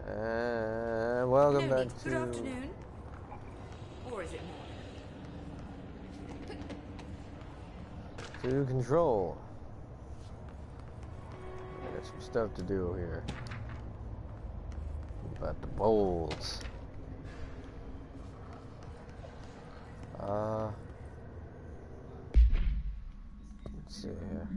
Welcome No back need. to... Good afternoon. Or is it morning? To Control. I got some stuff to do here. About the bowls. Let's see here.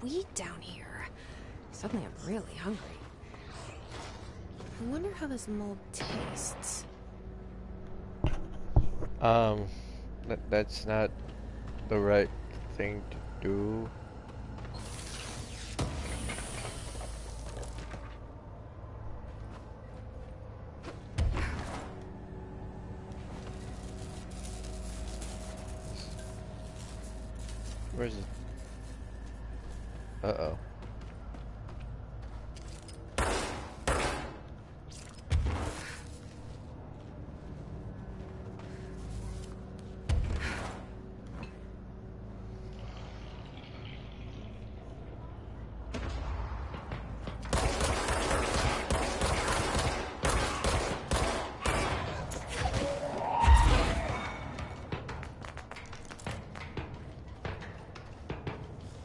Sweet down here. Suddenly I'm really hungry. I wonder how this mold tastes. That's not the right thing to do. Where's it? Uh-oh.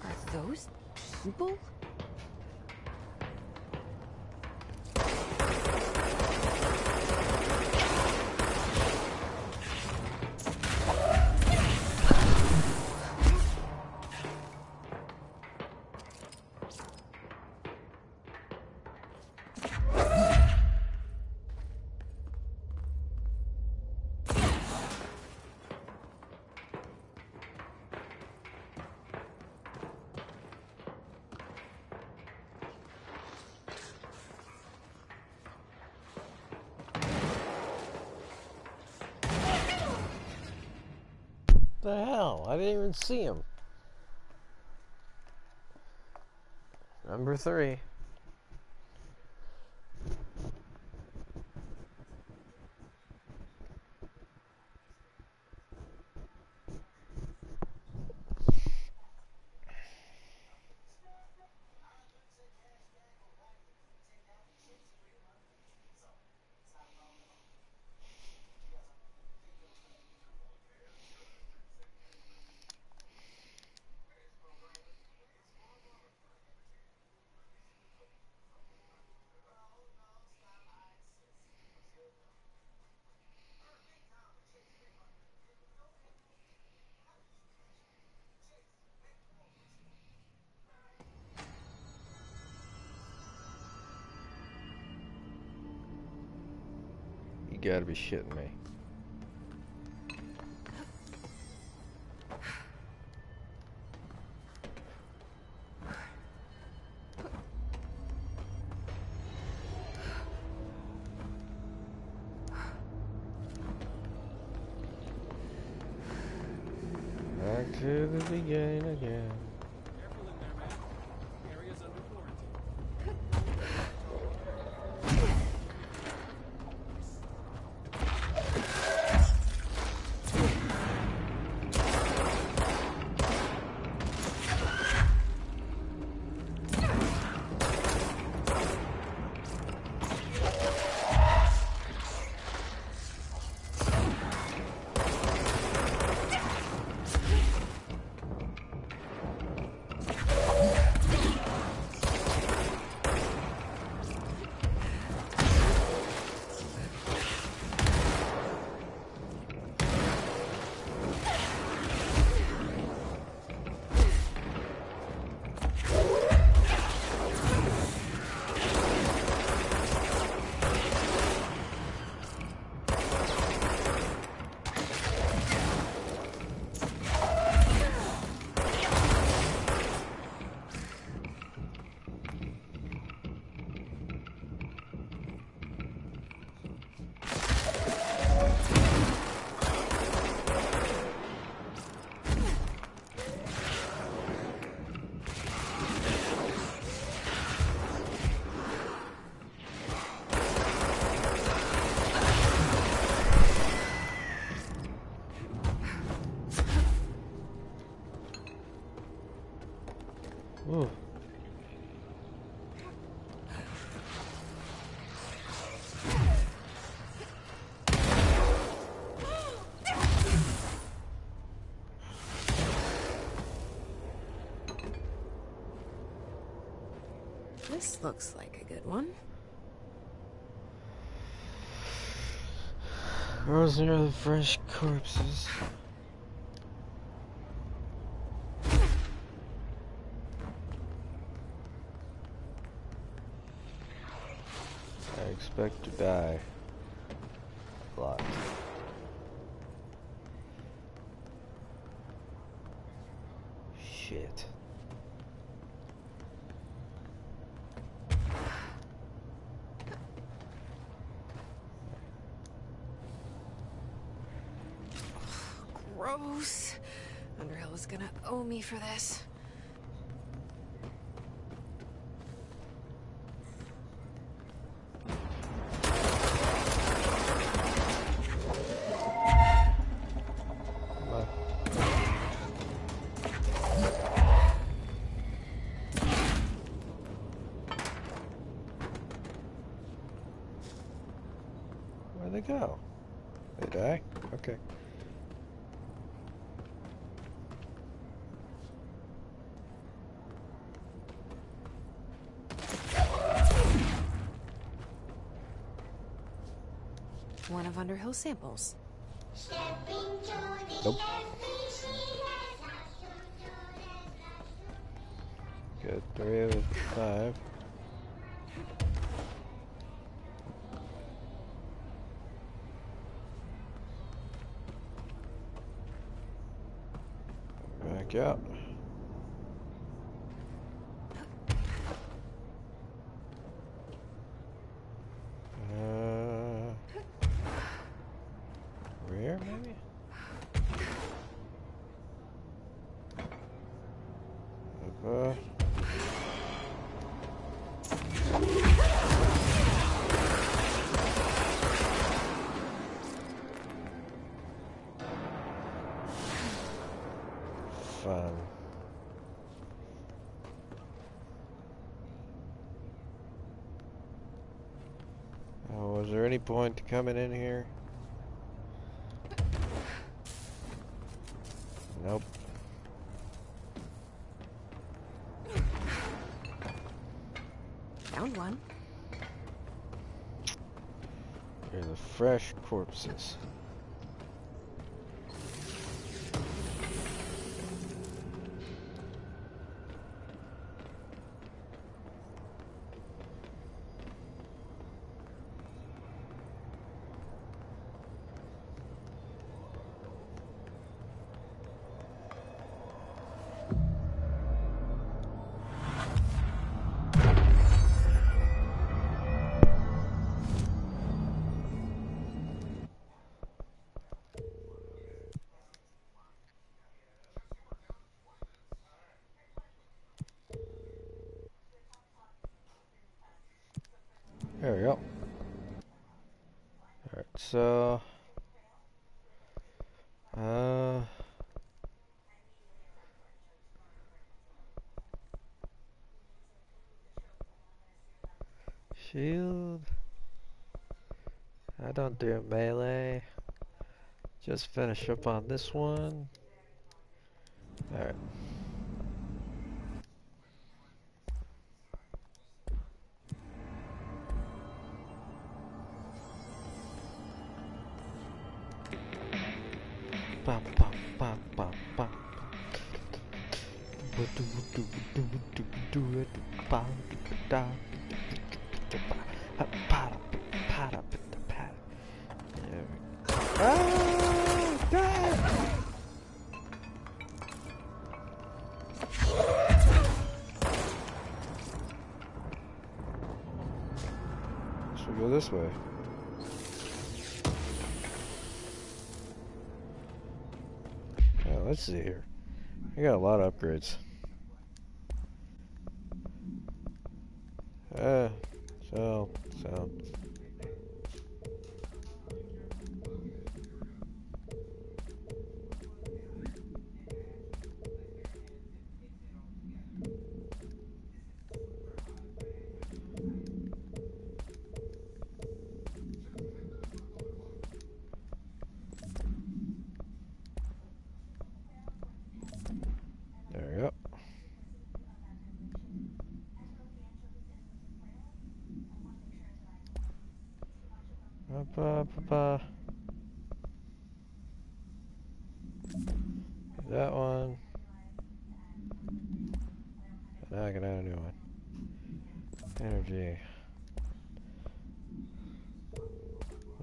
Are those people? What the hell? I didn't even see him. Number 3. You gotta be shitting me. Back to the beginning again. Careful in there, man. The area's under quarantine. This looks like a good one. Those are the fresh corpses. I expect to die. Blocked. Shit. Gross. Underhill is gonna owe me for this. Where'd they go? They die? Okay. One of Underhill's samples. Nope. Good. 3 of 5. Back out. Rear, maybe? Okay. Fun. Oh, was there any point to coming in here? Nope. Found one. They're the fresh corpses. There we go. Alright, so shield. I don't do melee. Just finish up on this one. Alright. Bum, bum, bum, bum, bum. Ah, God! Should we go this way? Oh, let's see here. I got a lot of upgrades. So. There we go. ba, ba. That one. Now I can add a new one. Energy.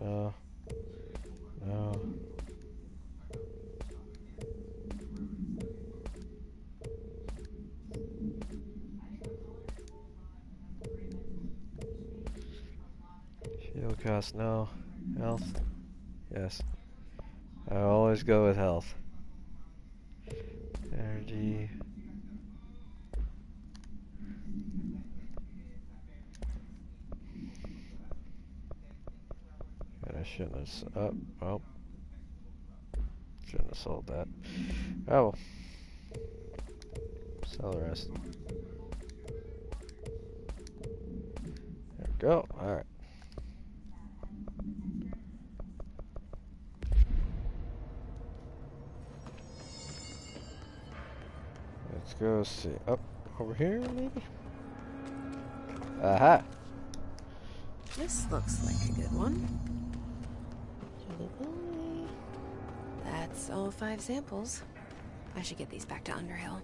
No. No. Shield cost, no. Health? Yes. I always go with health. Energy. And I shouldn't have. Well. Shouldn't have sold that. Oh well. Sell the rest. There we go. Alright. Let's go see. Up over here, maybe? Aha! This looks like a good one. That's all 5 samples. I should get these back to Underhill.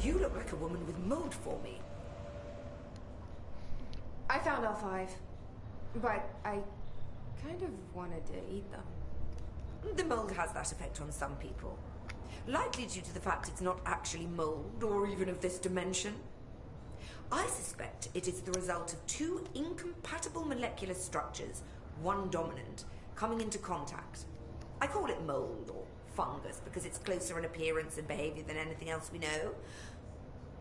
You look like a woman with mold for me. I found all 5, but I kind of wanted to eat them. The mold has that effect on some people. Likely due to the fact it's not actually mold, or even of this dimension. I suspect it is the result of 2 incompatible molecular structures, one dominant, coming into contact. I call it mold, or fungus, because it's closer in appearance and behavior than anything else we know.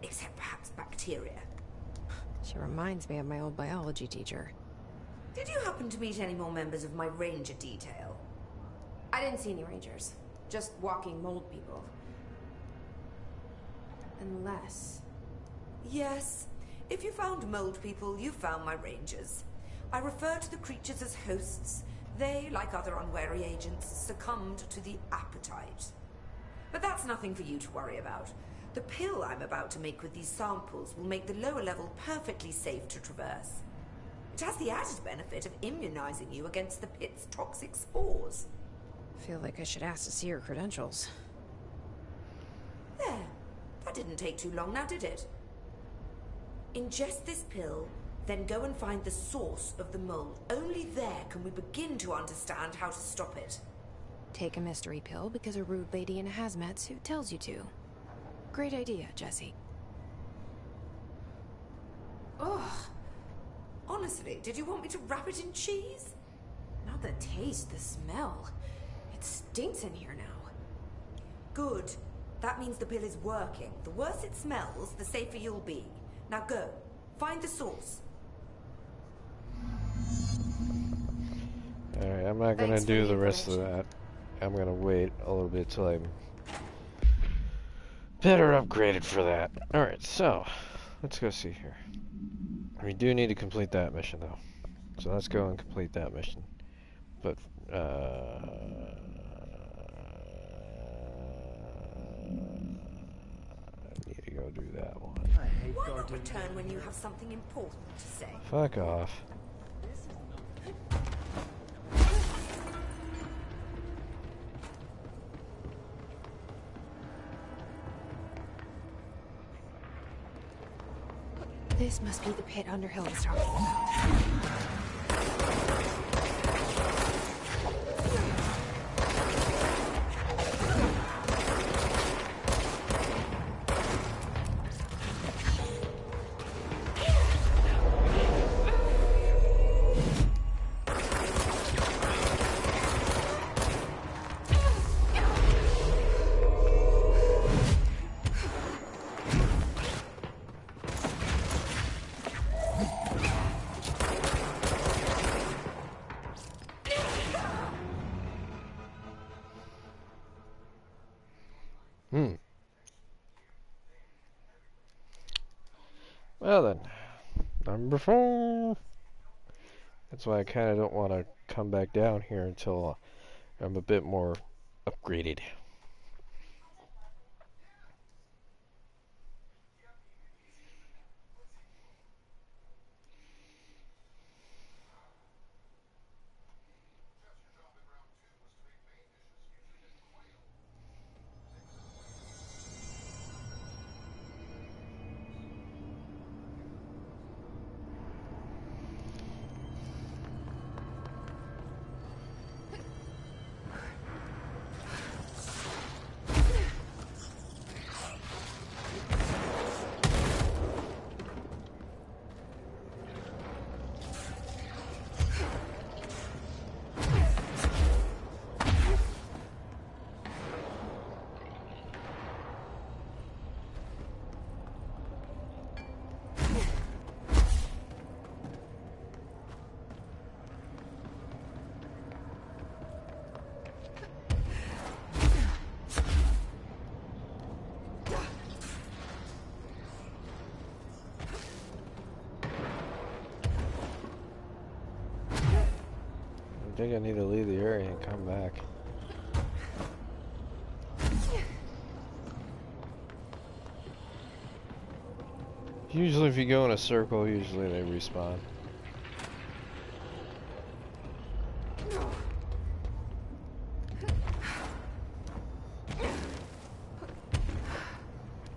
Except perhaps bacteria. She reminds me of my old biology teacher. Did you happen to meet any more members of my ranger detail? I didn't see any rangers. Just walking mold people. Unless... Yes. If you found mold people, you found my rangers. I refer to the creatures as hosts. They, like other unwary agents, succumbed to the appetite. But that's nothing for you to worry about. The pill I'm about to make with these samples will make the lower level perfectly safe to traverse. It has the added benefit of immunizing you against the pit's toxic spores. I feel like I should ask to see her credentials. There. That didn't take too long now, did it? Ingest this pill, then go and find the source of the mold. Only there can we begin to understand how to stop it. Take a mystery pill because a rude lady in a hazmat suit tells you to. Great idea, Jesse. Ugh. Honestly, did you want me to wrap it in cheese? Not the taste, the smell. It stinks in here now. Good. That means the pill is working. The worse it smells, the safer you'll be. Now go. Find the source. Alright, I'm not gonna do the rest of that. I'm gonna wait a little bit till I'm better upgraded for that. Alright, so let's go see here. We do need to complete that mission though. So let's go and complete that mission. But I need to go do that one. Why not return when you have something important to say? Fuck off. This must be the pit Underhill was talking about. Well then, number 4. That's why I kind of don't want to come back down here until I'm a bit more upgraded. I think I need to leave the area and come back. Usually if you go in a circle, usually they respawn.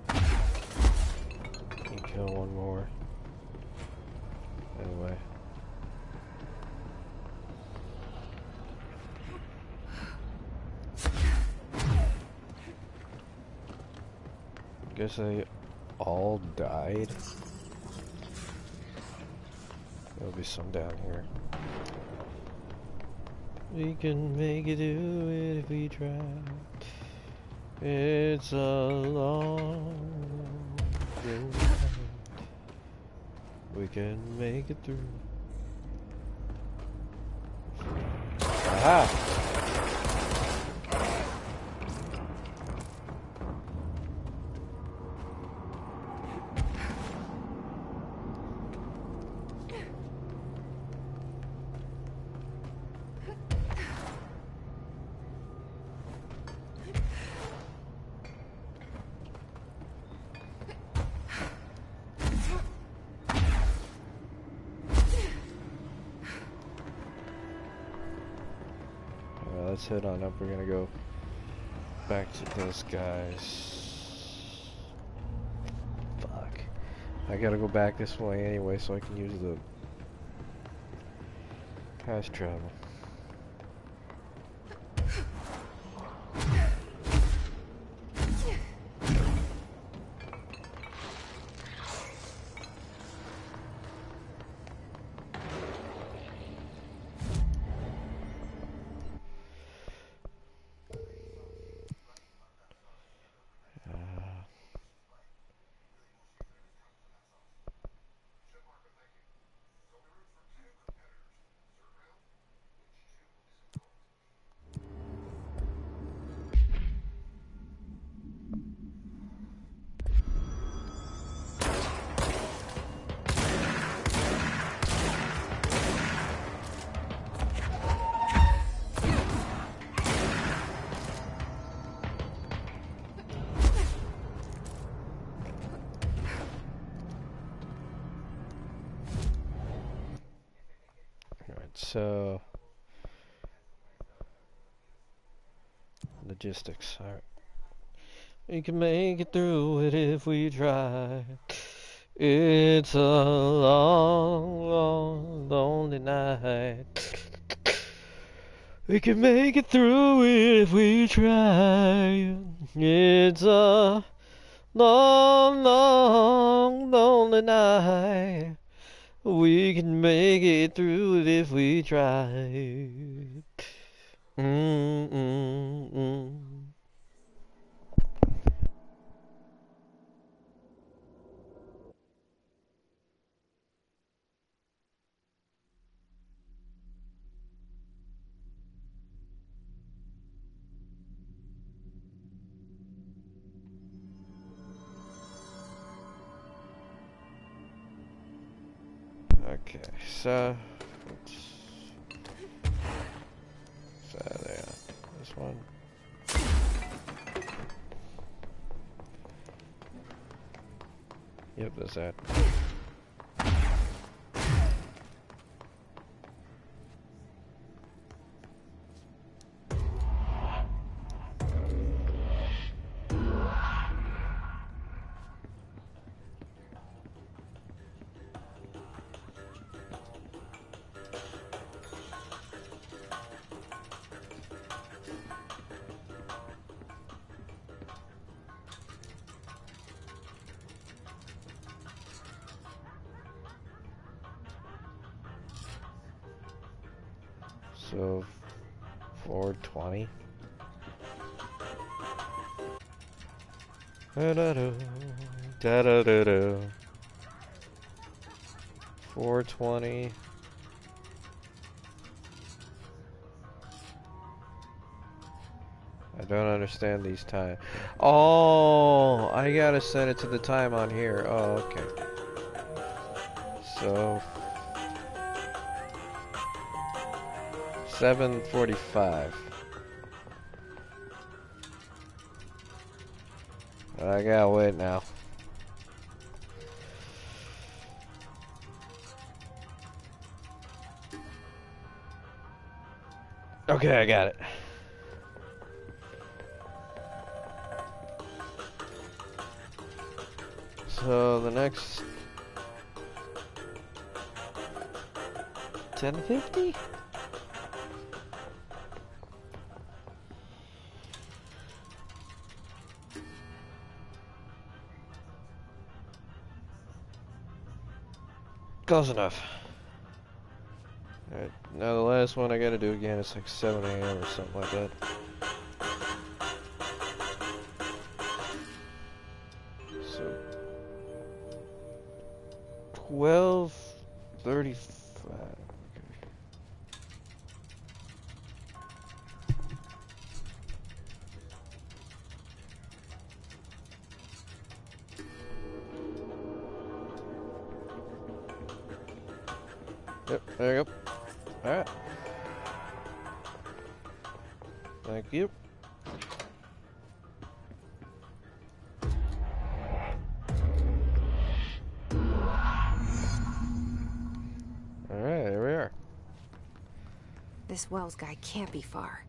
Can kill one more. Anyway. Guess they all died. There'll be some down here. We can make it do it if we try. It's a long road. We can make it through. Aha! Let's head on up. We're gonna go back to those guys. Fuck. I gotta go back this way anyway so I can use the fast travel. So, logistics. Alright. We can make it through it if we try. It's a long, long, lonely night. We can make it through it if we try. It's a long, long, lonely night. We can make it through it if we try. Mm-mm-mm. Okay, so there. This one. Yep, that's that. So 420. Da-da-da. 420. I don't understand these times. Oh, I gotta set it to the time on here. Oh, okay. So 7:45. I gotta wait now. Okay, I got it. So the next 10:50? Close enough. Alright, now the last one I gotta do again, it's like 7 a.m. or something like that. So 12:35. Yep, there you go. Alright. Thank you. Alright, here we are. This Wells guy can't be far.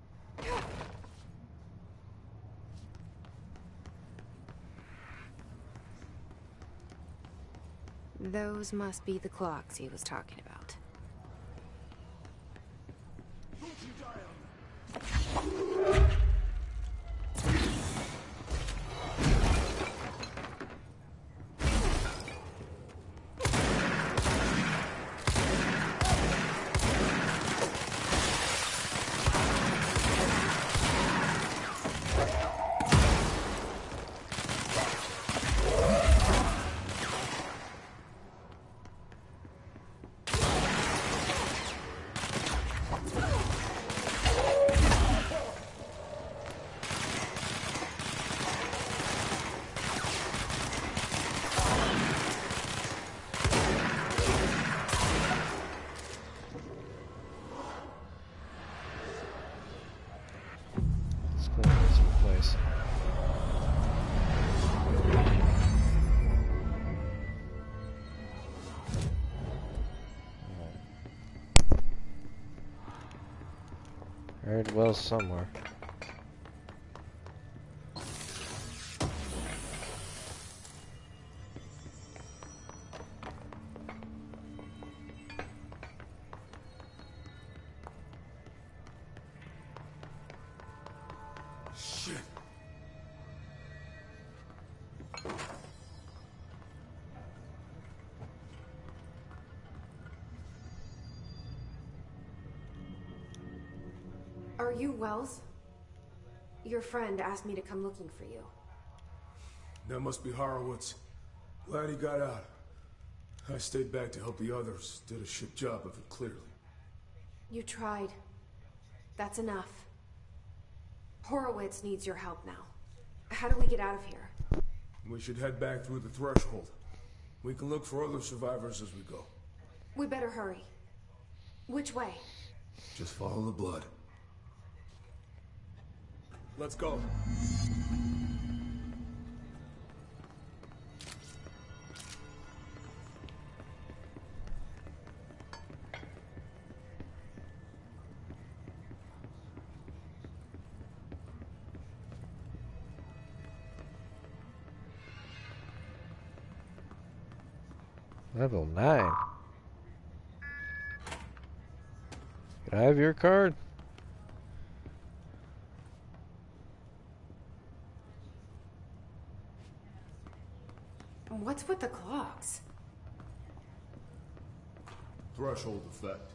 Those must be the clocks he was talking about. Let's clean this place. I heard Wells somewhere. Shit. Are you Wells? Your friend asked me to come looking for you. That must be Horowitz. Glad he got out. I stayed back to help the others. Did a shit job of it, clearly. You tried. That's enough. Horowitz needs your help now. How do we get out of here? We should head back through the threshold. We can look for other survivors as we go. We better hurry. Which way? Just follow the blood. Let's go. Level 9. Can I have your card? What's with the clocks? Threshold effect.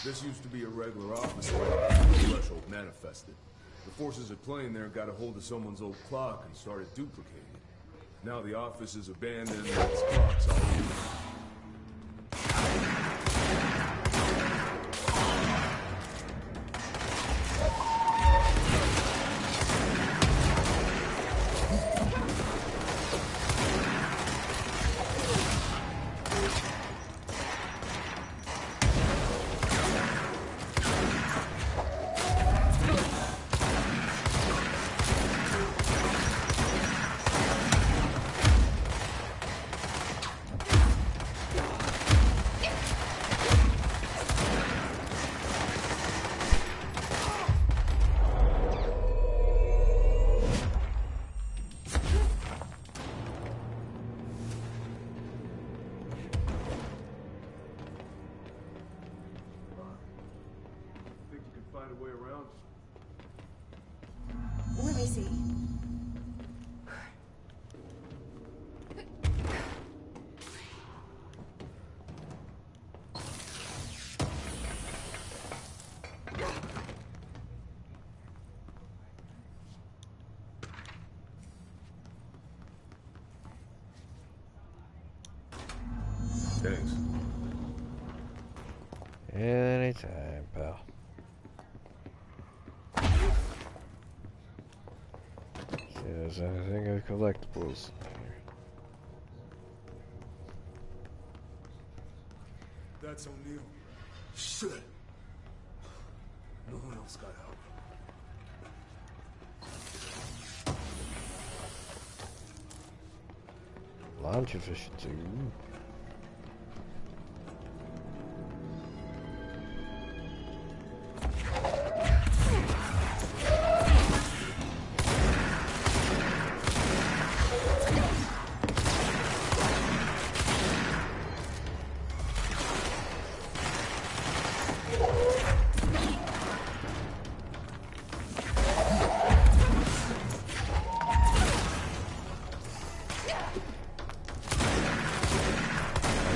This used to be a regular office where the threshold manifested. The forces at play in there got a hold of someone's old clock and started duplicating it. Now the office is abandoned and its clocks all over. Way around. Let me see. Thanks. Anytime, pal. See if there's anything of collectibles here. That's O'Neill. Shit. No one else got help. Launch efficiency. Ooh.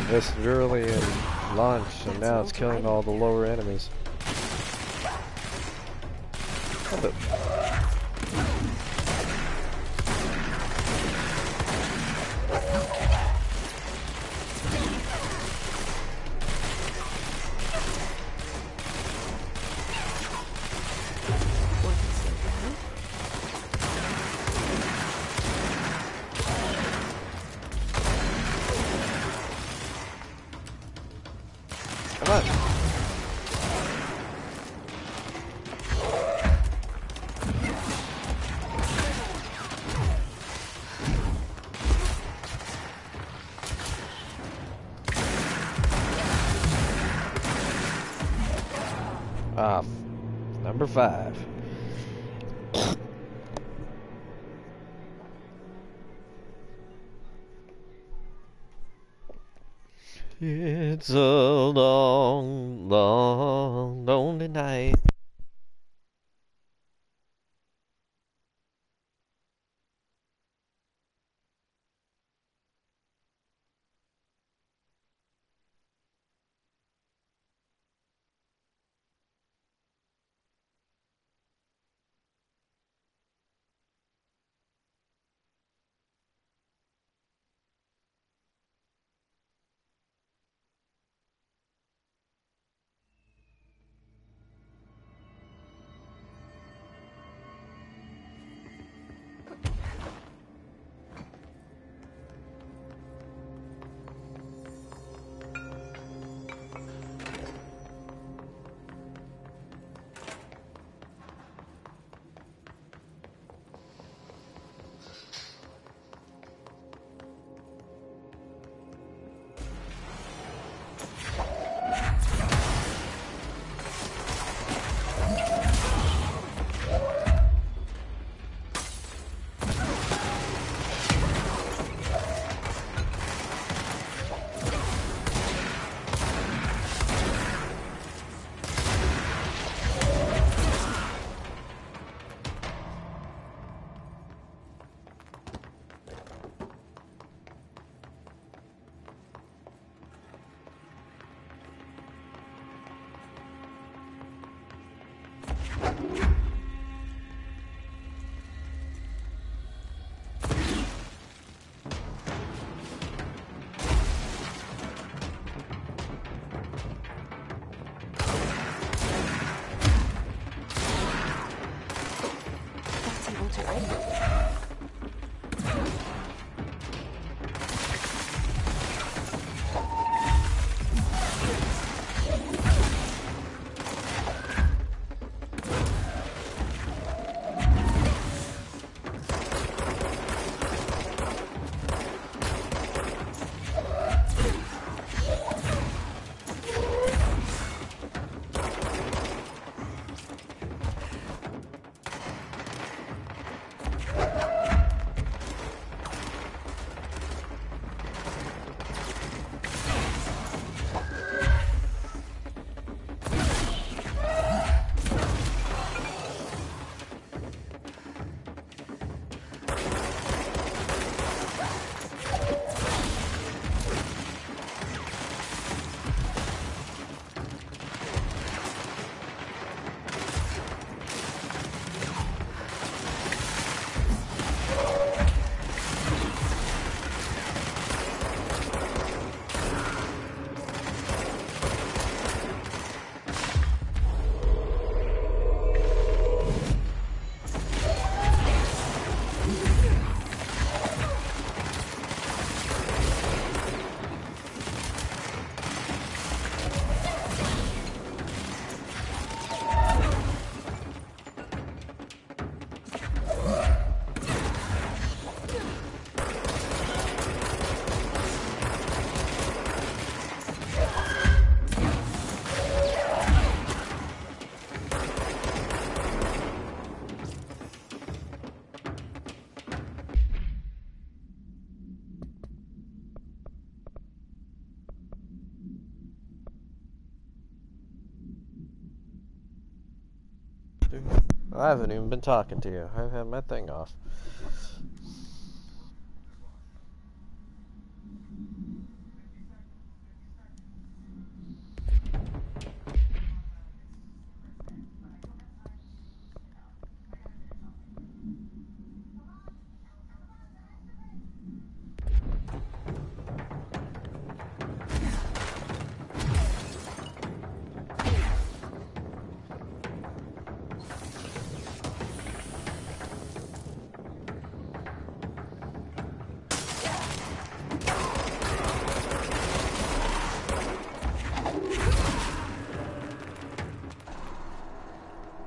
Invested early in launch, and now it's killing all the lower enemies. Oh, but come on. Ah, number 5. It's a long, long, lonely night. I haven't even been talking to you. I've had my thing off.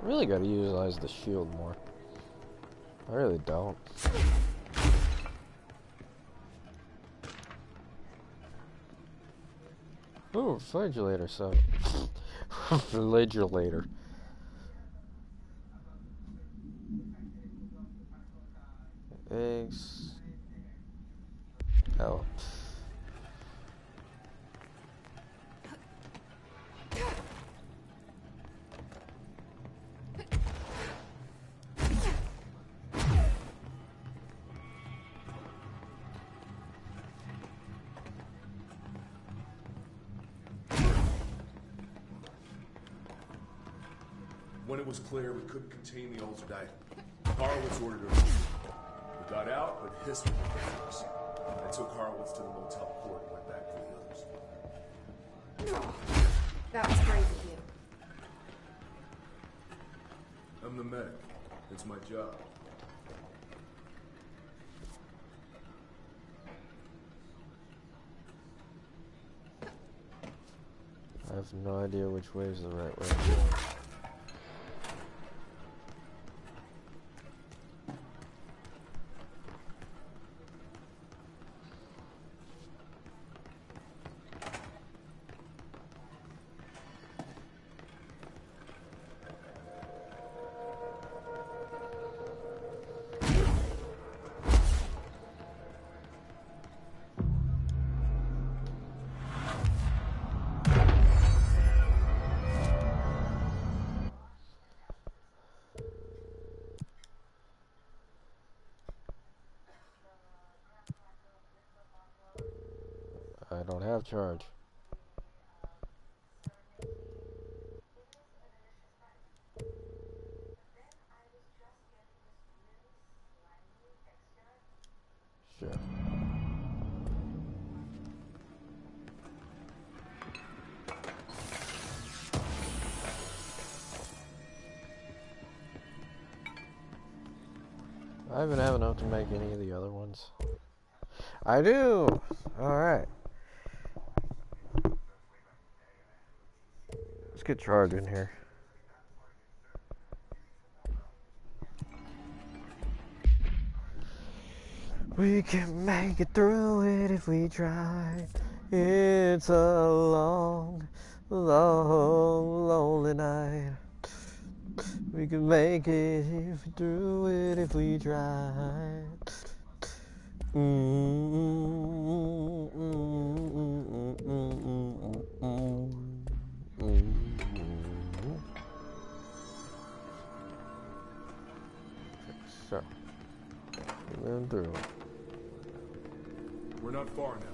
Really gotta utilize the shield more. I really don't. Ooh, refrigerator, so. Refrigerator. Eggs. Oh. When it was clear we couldn't contain the Ulster, Horowitz ordered a retreat. We got out, but hissed with the force. I took Horowitz to the motel court and went back for the others. That was brave of you. I'm the medic. It's my job. I have no idea which way is the right way. I don't have charge. Sure. I even have enough to make any of the other ones. I do! Alright. Let's get charged in here. We can make it through it if we try. It's a long, long, lonely night. We can make it if we do it if we try. So, moving through. We're not far now.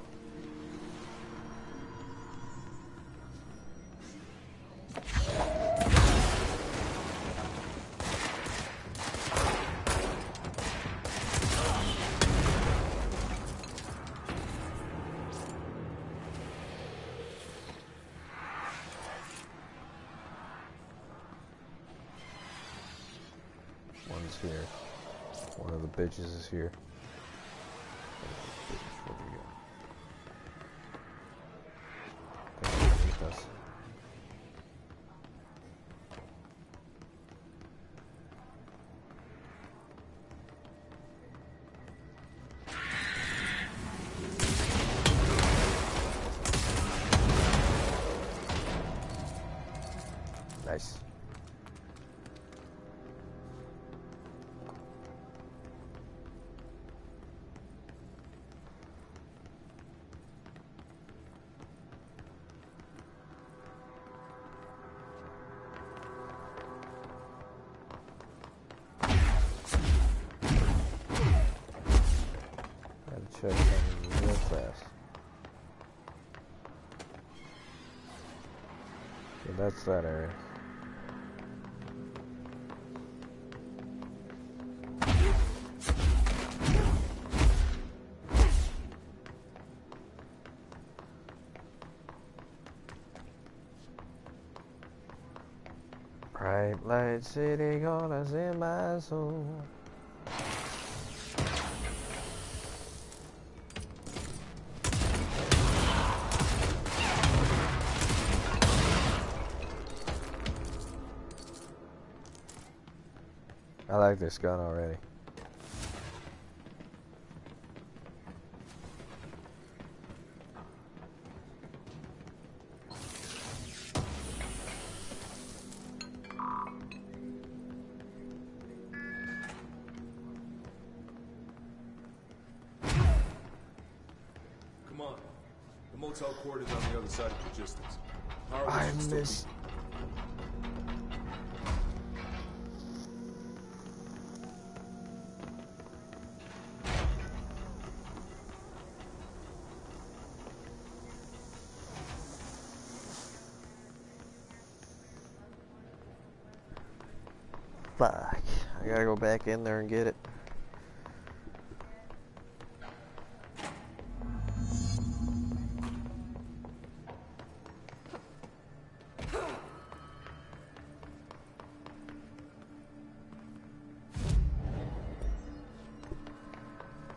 One's here. One of the bitches is here. Where we go? Underneath us. Nice. That's that area. Bright light city corners in my soul. I like this gun already. Come on. The motel court is on the other side of logistics. How I are we still miss. Fuck. I gotta go back in there and get it.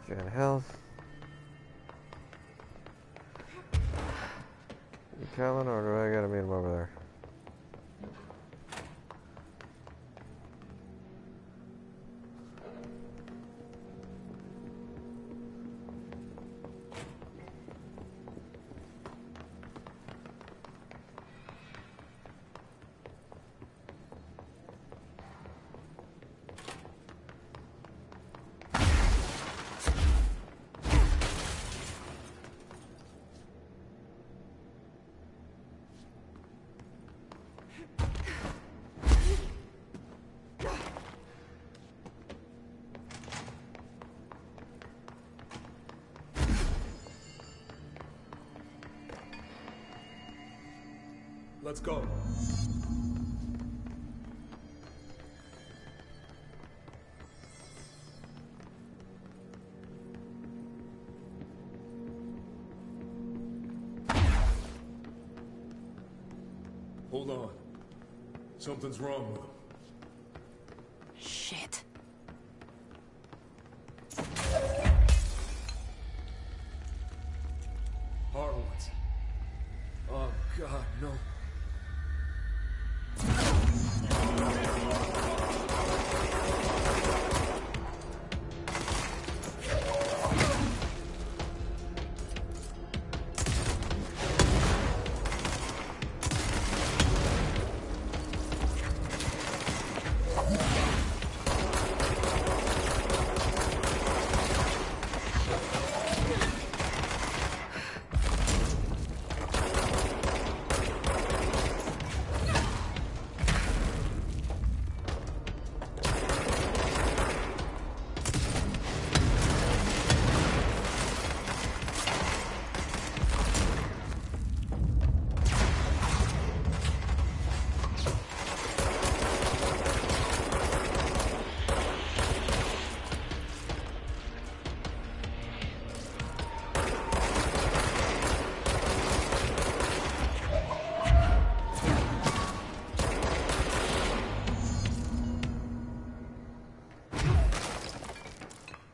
Gen health. You coming or do I gotta meet him over there? Let's go. Hold on. Something's wrong with him. Shit. Horowitz. Oh, God, no.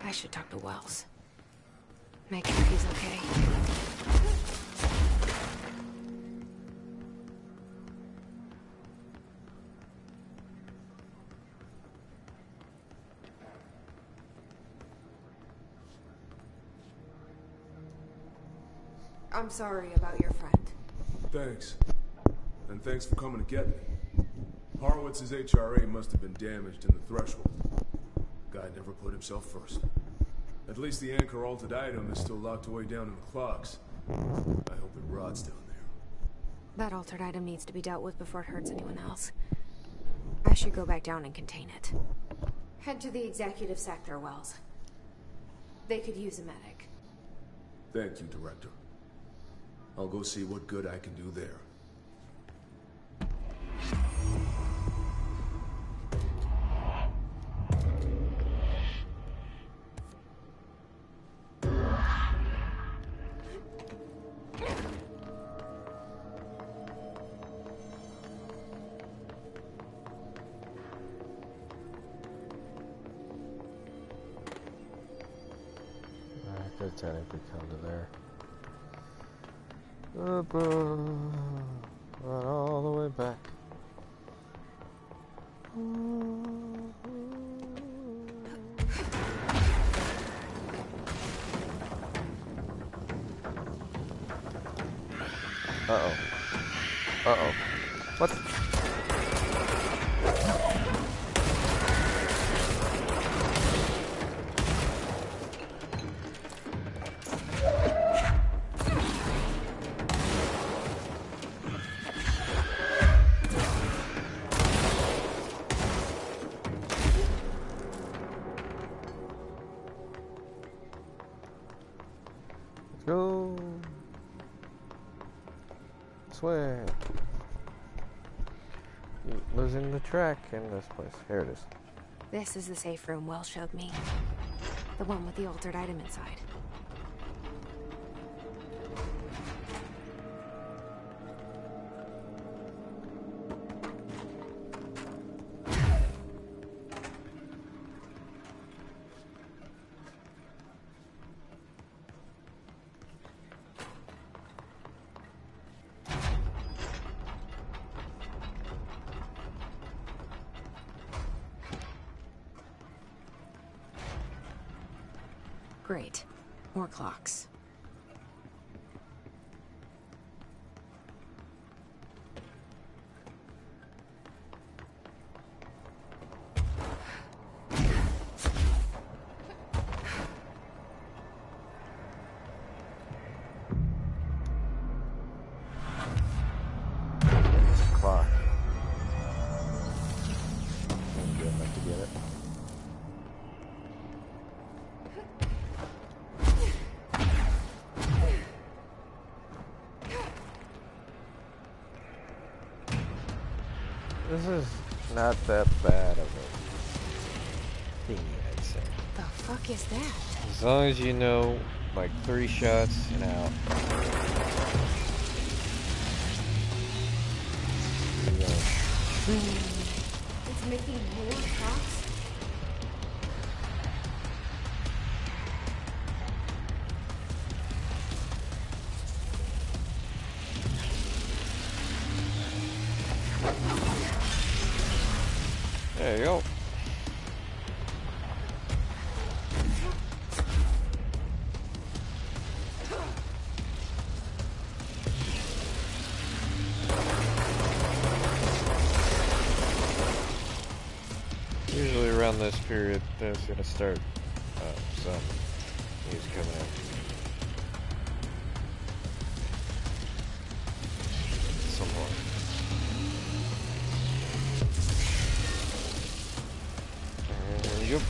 I should talk to Wells. Make sure he's okay. I'm sorry about your friend. Thanks. And thanks for coming to get me. Horowitz's HRA must have been damaged in the threshold. Guy never put himself first. At least the anchor altered item is still locked away down in the clocks. I hope it rots down there. That altered item needs to be dealt with before it hurts anyone else. I should go back down and contain it. Head to the executive sector, Wells. They could use a medic. Thank you, Director. I'll go see what good I can do there. technically come to there. Run all the way back. Uh-oh. Uh-oh. What? Let's go. Swear. Losing the track in this place. Here it is. This is the safe room Wells showed me. The one with the altered item inside. Great. More clocks. Clock. I'm good enough to get it. This is not that bad of a thingy, I'd say. The fuck is that? As long as you know, like 3 shots and out. It's making more clocks? There you go. Usually around this period, there's gonna start some news coming in. Some more. There you go.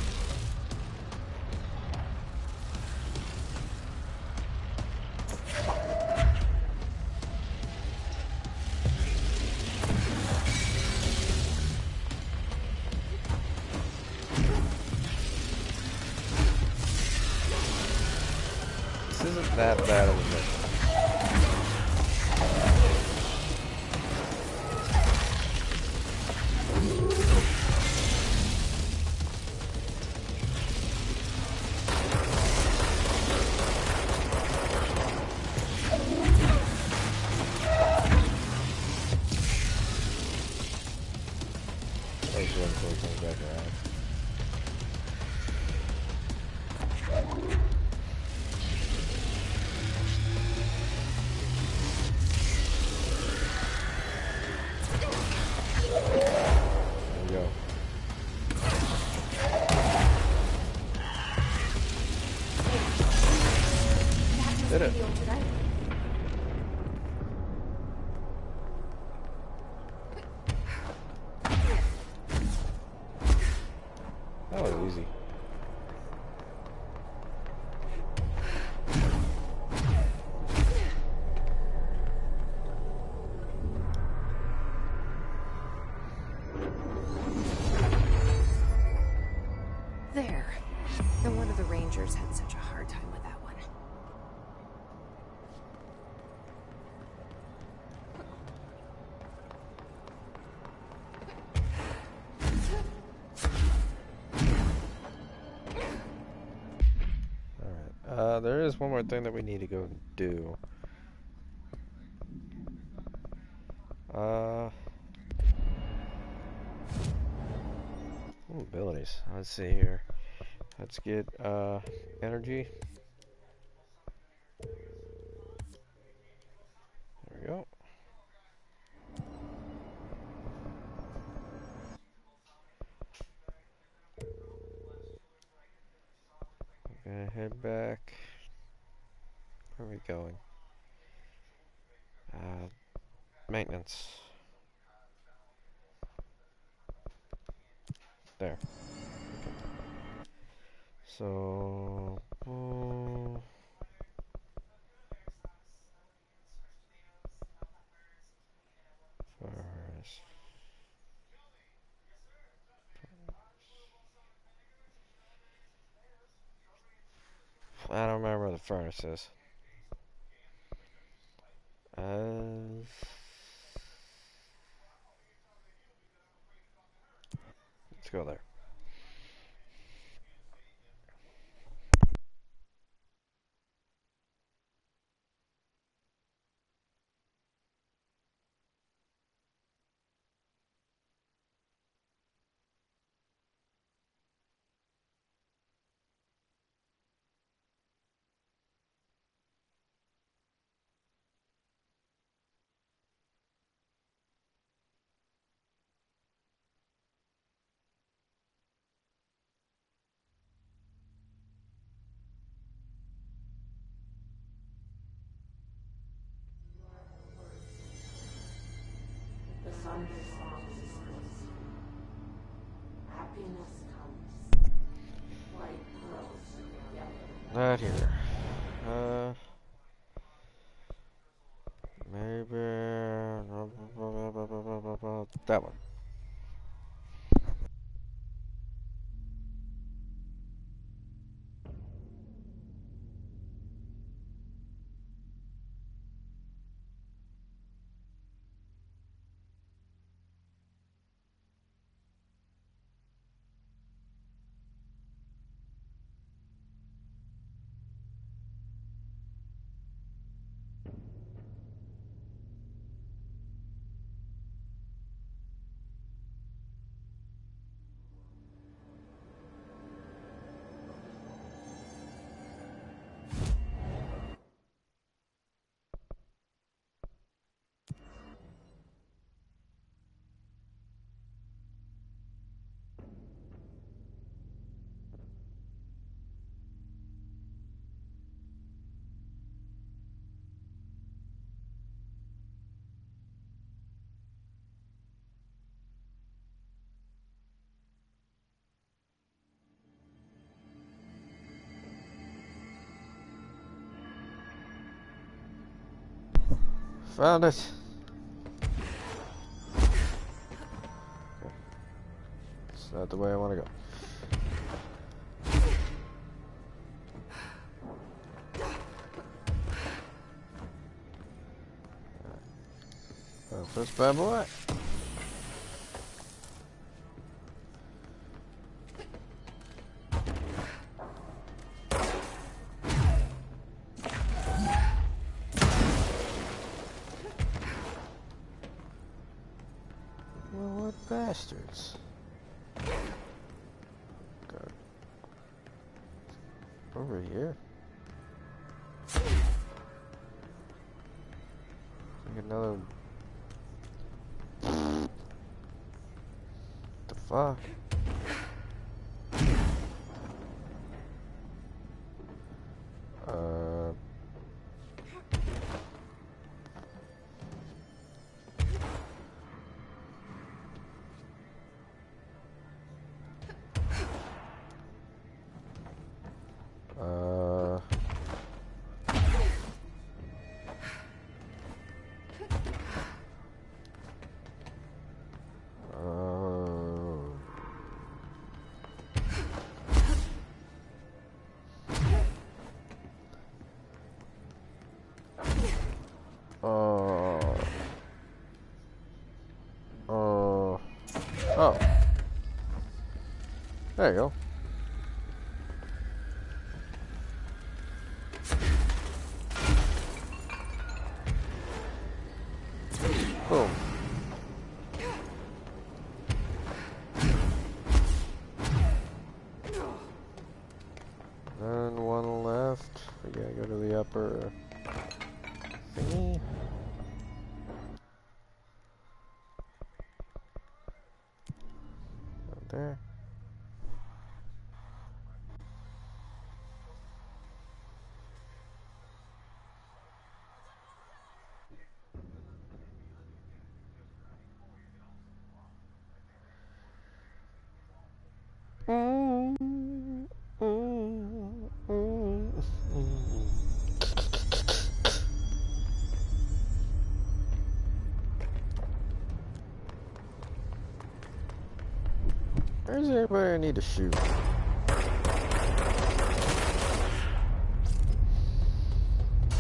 This isn't that bad of a mission. Until it comes back around. There we go. Did it. That was easy. There. No wonder the Rangers had such a hard time with that one. Alright. There is one more thing that we need to go do. Abilities. Let's see here. Let's get energy. There we go. Gonna head back. Where are we going? Maintenance. There. Okay. So, furnace. I don't remember where the furnace is. Let's go there. The sun responds happiness comes. White pearls, yellow. Not here. Maybe that one. Found it. Okay. It's not the way I want to go. That's this bad boy. Well, what bastards? God. Over here. Like another. The fuck? Oh. There you go. Boom. And one left. We gotta go to the upper thingy. Right there. Where's everybody I need to shoot?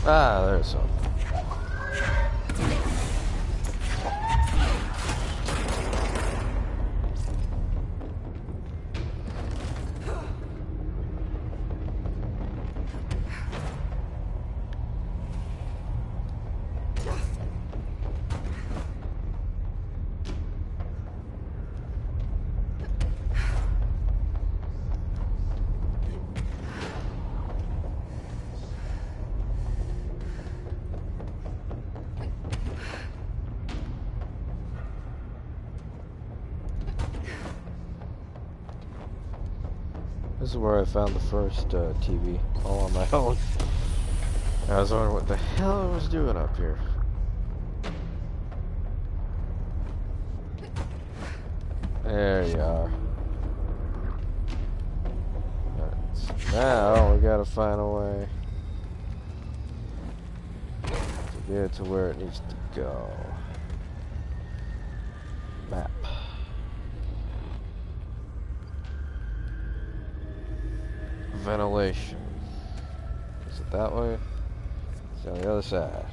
Ah, there's some. This is where I found the first TV, all on my own. I was wondering what the hell I was doing up here. There you are. Alright, so now we gotta find a way to get it to where it needs to go. Map. Ventilation. Is it that way? It's on the other side.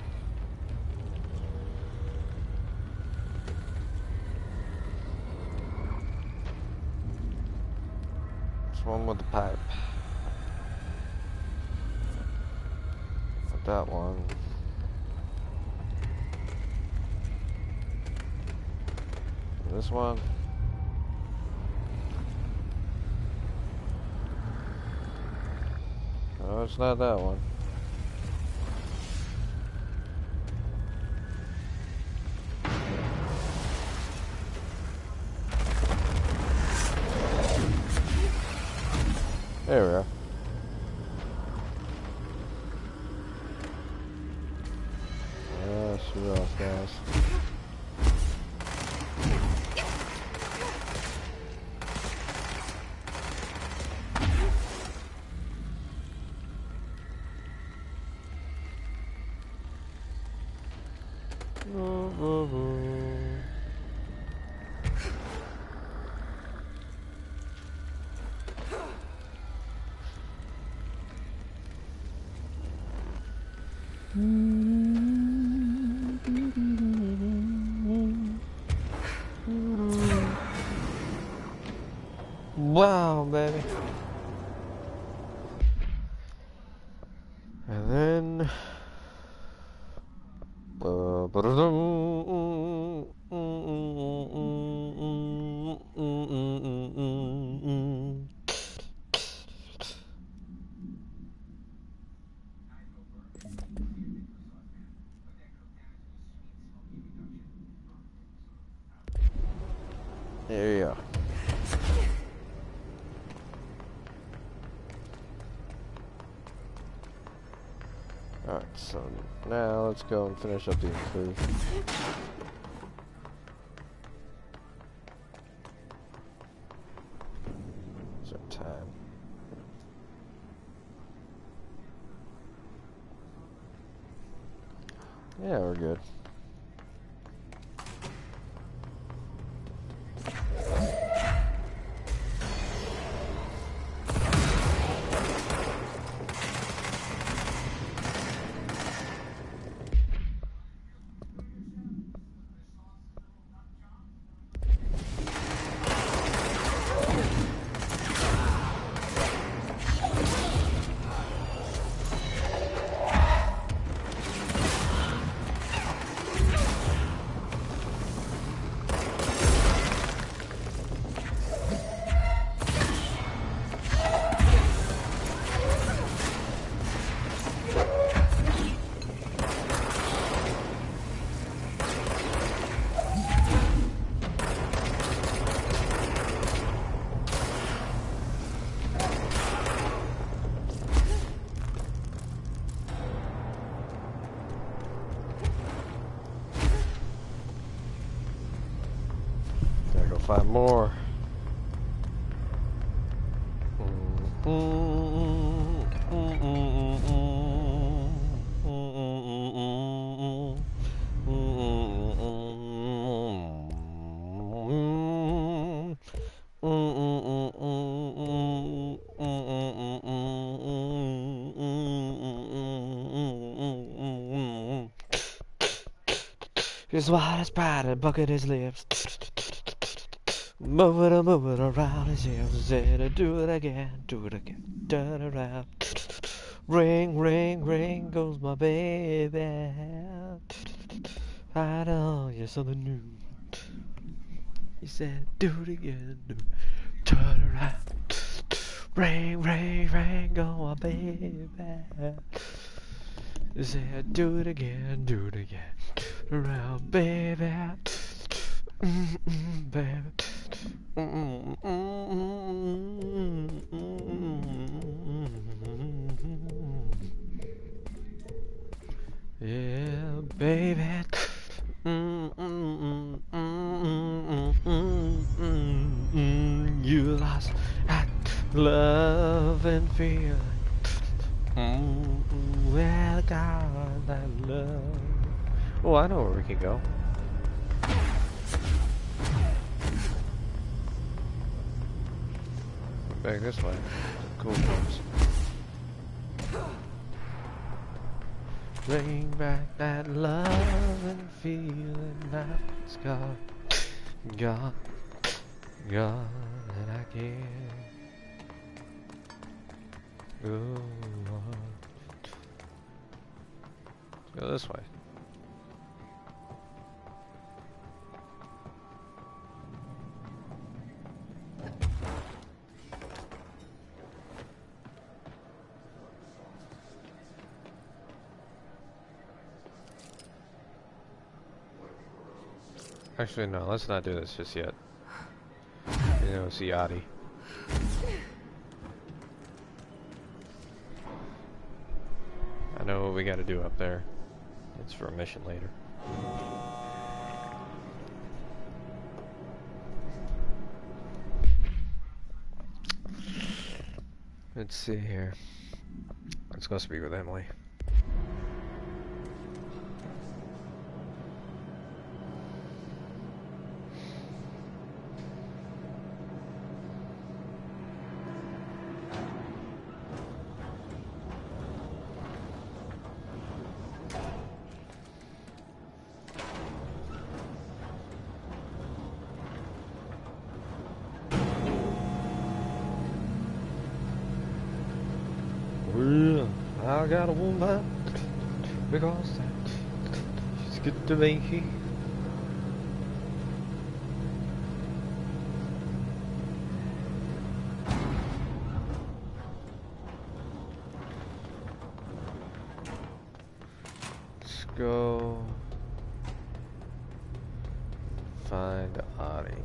It's one with the pipe. Not that one. This one. No, it's not that one. There we are. Shoot off, guys. Wow, baby. And then there you go. Alright, so now let's go and finish up the inclusion. What's our time? Yeah, we're good. find more. His wide is bright and bucket his lips. Move it around his hips. Said, do it again, turn around. Ring, ring, ring goes my baby. I know you're something new. He said, do it again, turn around. Ring, ring, ring go my baby. He said, do it again, around, baby. Baby. Yeah, baby. You lost that love and fear. Well, God, that love. Oh, I know where we can go. Back this way. Cool jumps. Bring back that love and feeling that's gone, gone, and I can't go on. Let's go this way. Actually, no, let's not do this just yet. You know, see Adi. I know what we gotta do up there. It's for a mission later. Let's see here. Let's go speak with Emily. I got a woman because she's good to me. Let's go find Adi.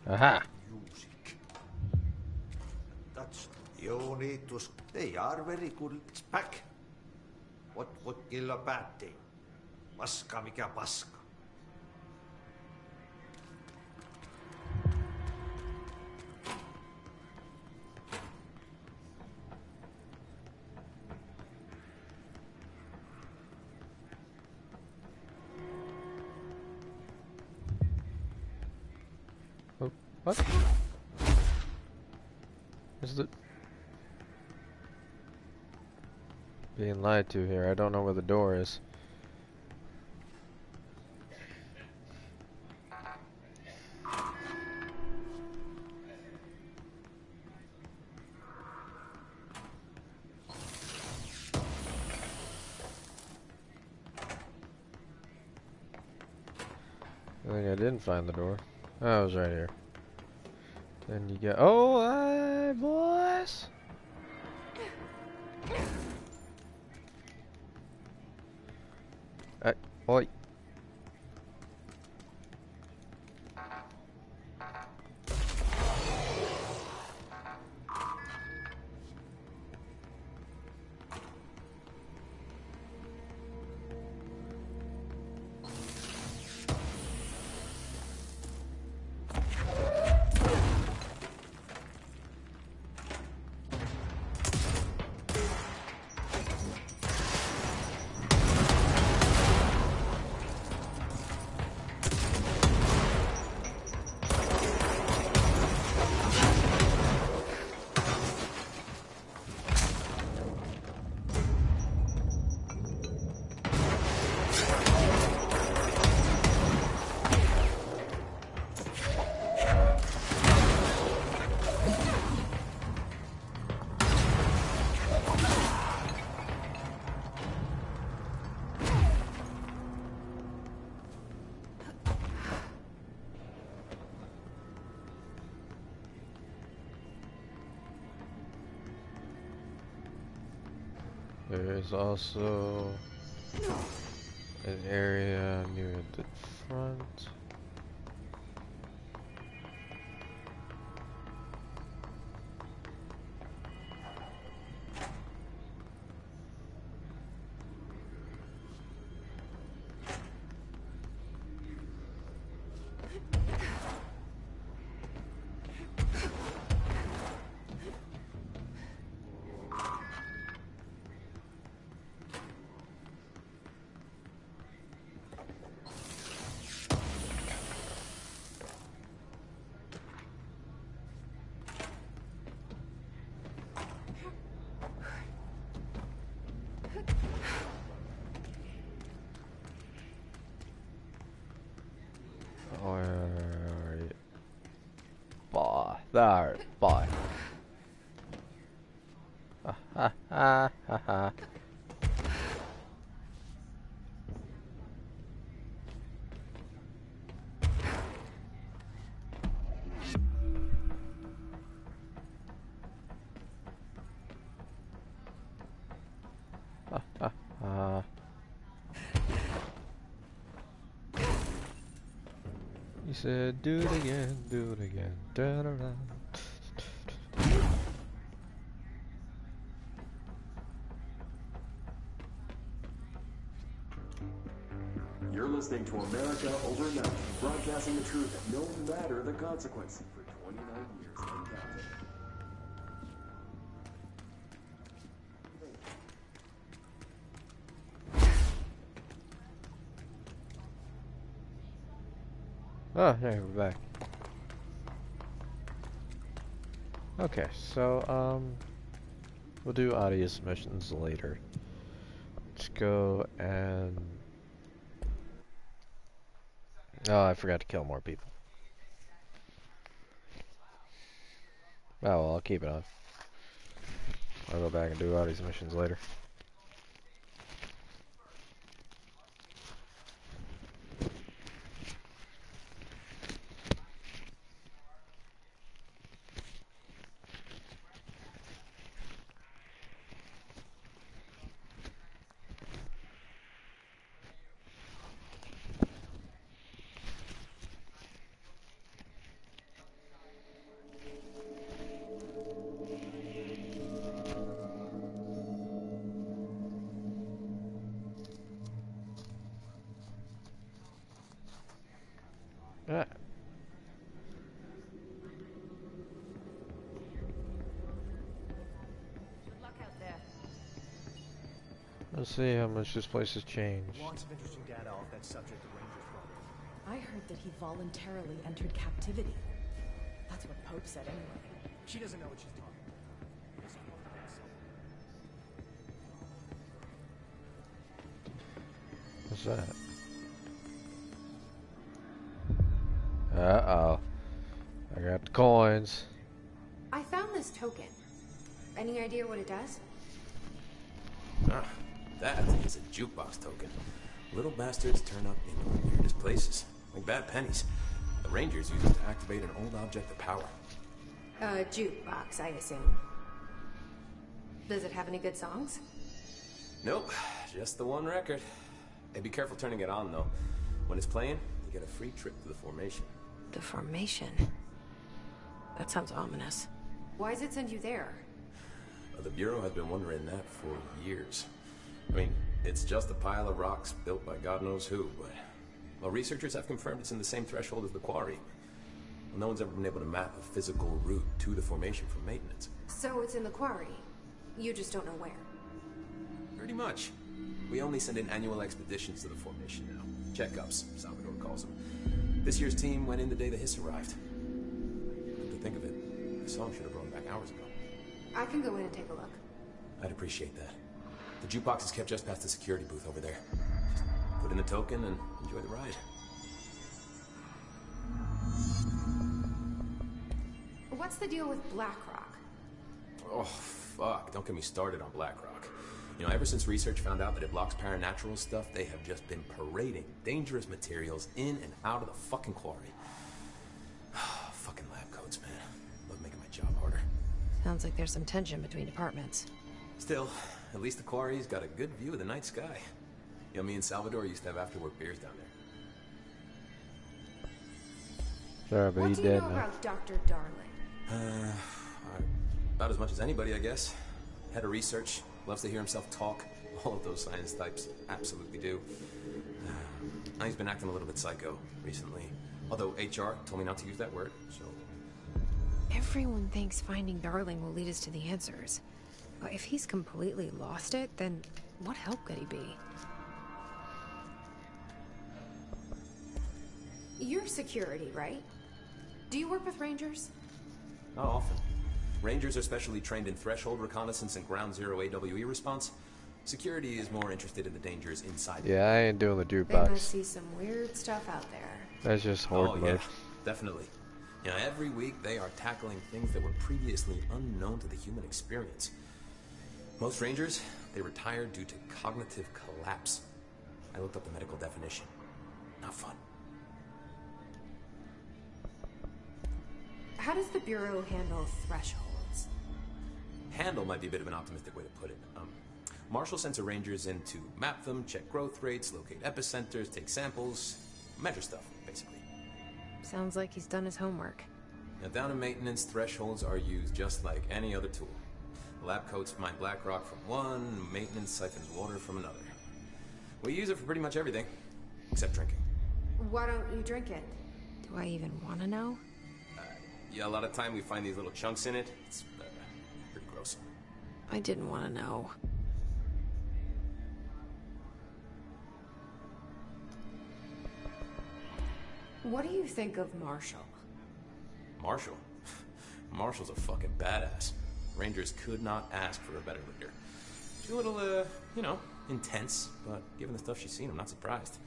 Aha! That's the only to. They are very good. It's back. What would kill a bad thing? Paska mikä paska. What? Is it being lied to here? I don't know where the door is. think I didn't find the door. Oh, it was right here. Then you get. Oh, hey, boys! Oi. There's also an area near the front. There, bye. Ha ha ha ha ha. He said, do it again, do it again. Da, da, da. You're listening to America Overnight, broadcasting the truth no matter the consequence for 29 years and counting. Oh, hey, we're back. Okay, so, we'll do audience missions later. Let's go and... Oh, I forgot to kill more people. Oh, well, I'll keep it on. I'll go back and do audience missions later. Let's see how much this place has changed. Lots of interesting data off that subject the Rangers brought. I heard that he voluntarily entered captivity. That's what Pope said anyway. She doesn't know what she's talking What's about. that? Uh-oh. I got the coins. I found this token. Any idea what it does? Ah, that is a jukebox token. Little bastards turn up in the weirdest places. like bad pennies. The Rangers use it to activate an old object of power. A jukebox, I assume. Does it have any good songs? Nope, just the one record. Hey, be careful turning it on, though. When it's playing, you get a free trip to the Formation. The Formation? That sounds ominous. Why does it send you there? The Bureau has been wondering that for years. I mean, it's just a pile of rocks built by God knows who, but... Well, researchers have confirmed it's in the same threshold as the quarry. Well, no one's ever been able to map a physical route to the Formation for maintenance. So it's in the quarry. You just don't know where. Pretty much. We only send in annual expeditions to the Formation now. Checkups, Salvador calls them. This year's team went in the day the Hiss arrived. Come to think of it, the song should have brought back hours ago. I can go in and take a look. I'd appreciate that. The jukebox is kept just past the security booth over there. Just put in the token and enjoy the ride. What's the deal with Blackrock? Oh, fuck. Don't get me started on Blackrock. You know, ever since research found out that it blocks paranatural stuff, they have just been parading dangerous materials in and out of the fucking quarry. Fucking lab coats, man. Love making my job harder. Sounds like there's some tension between departments. Still, at least the quarry's got a good view of the night sky. You know, me and Salvador used to have after-work beers down there. Sorry, but What he's do you dead know now. about Dr. Darling? About as much as anybody, I guess. Head of research, loves to hear himself talk. All of those science types absolutely do. Now he's been acting a little bit psycho recently. Although HR told me not to use that word, so... Everyone thinks finding Darling will lead us to the answers. But if he's completely lost it, then what help could he be? You're security, right? Do you work with Rangers? Not often. Rangers are specially trained in threshold reconnaissance and ground zero AWE response. Security is more interested in the dangers inside. Yeah, I ain't doing the They must jukebox. see some weird stuff out there. That's just horde Oh, mode. yeah, definitely. You know, every week they are tackling things that were previously unknown to the human experience. Most Rangers, they retire due to cognitive collapse. I looked up the medical definition. Not fun. How does the Bureau handle thresholds? Handle might be a bit of an optimistic way to put it. Marshall sends her Rangers in to map them, check growth rates, locate epicenters, take samples, measure stuff, basically. Sounds like he's done his homework. Now, down in maintenance, thresholds are used just like any other tool. The lab coats mine Blackrock from one, maintenance siphons water from another. We use it for pretty much everything, except drinking. Why don't you drink it? Do I even want to know? Yeah, a lot of time we find these little chunks in it. It's pretty gross. I didn't want to know. What do you think of Marshall? Marshall? Marshall's a fucking badass. Rangers could not ask for a better leader. She's a little, you know, intense, but given the stuff she's seen, I'm not surprised.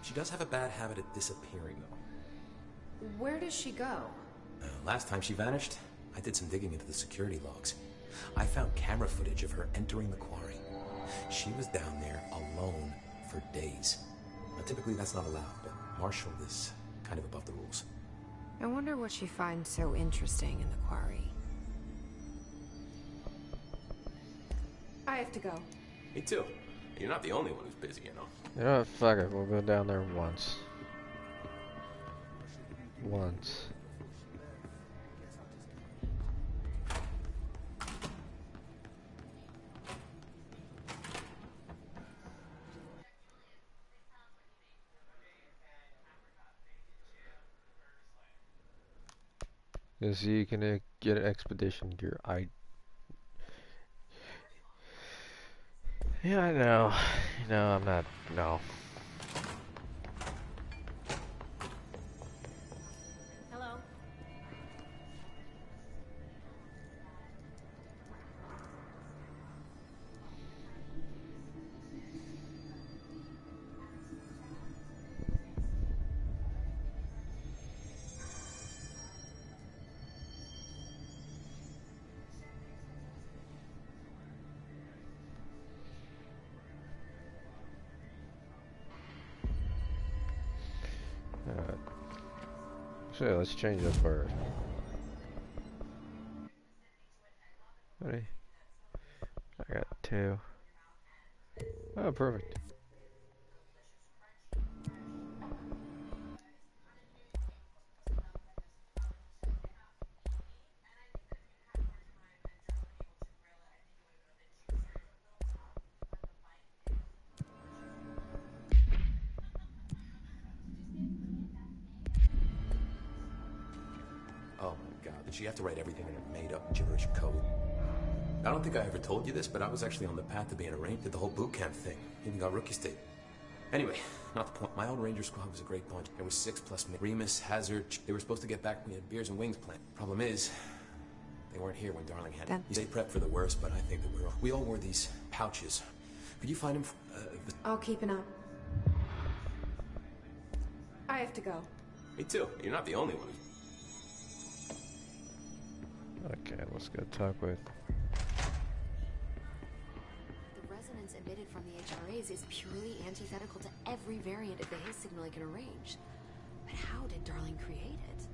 She does have a bad habit of disappearing, though. Where does she go? Last time she vanished, I did some digging into the security logs. I found camera footage of her entering the quarry. She was down there alone for days. Now, typically that's not allowed, but Marshall is kind of above the rules. I wonder what she finds so interesting in the quarry. I have to go. Me too. You're not the only one who's busy, you know. You know what? Fuck it. We'll go down there once. Once. Cause you can get an expedition gear. Yeah, I know. No, I'm not. No. Hello? Actually, let's change it first. Ready? I got 2. Oh, perfect. Oh my god, did she have to write everything in a made-up gibberish code? I don't think I ever told you this, but I was actually on the path to being a Ranger. Did the whole boot camp thing. Even got rookie state. Anyway, not the point. My old Ranger squad was a great bunch. There was 6 plus me. Remus, Hazard. They were supposed to get back when we had beers and wings planned. Problem is, they weren't here when Darling had it. You stay prepped for the worst, but I think that we all wore these pouches. Could you find him? I'll keep an eye. I have to go. Me too. You're not the only one. Okay, let's go talk with. The resonance emitted from the HRAs is purely antithetical to every variant of the His signal I can arrange. But how did Darling create it?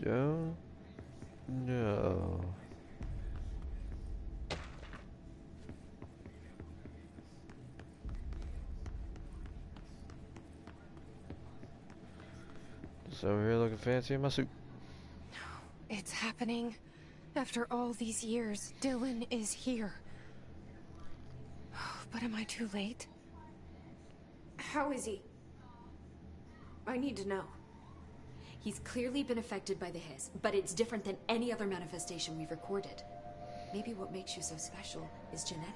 Don't know. Just over here looking fancy in my suit. It's happening. After all these years, Dylan is here. But am I too late? How is he? I need to know. He's clearly been affected by the Hiss, but it's different than any other manifestation we've recorded. Maybe what makes you so special is genetic.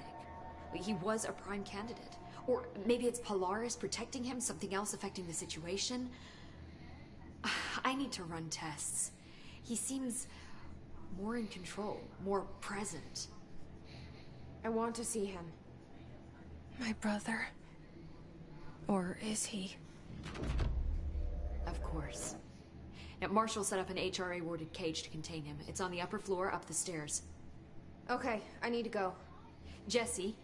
He was a prime candidate. Or maybe it's Polaris protecting him, something else affecting the situation. I need to run tests. He seems more in control, more present. I want to see him. My brother. Or is he? Of course. Now, Marshall set up an HRA-warded cage to contain him. It's on the upper floor, up the stairs. Okay, I need to go. Jesse,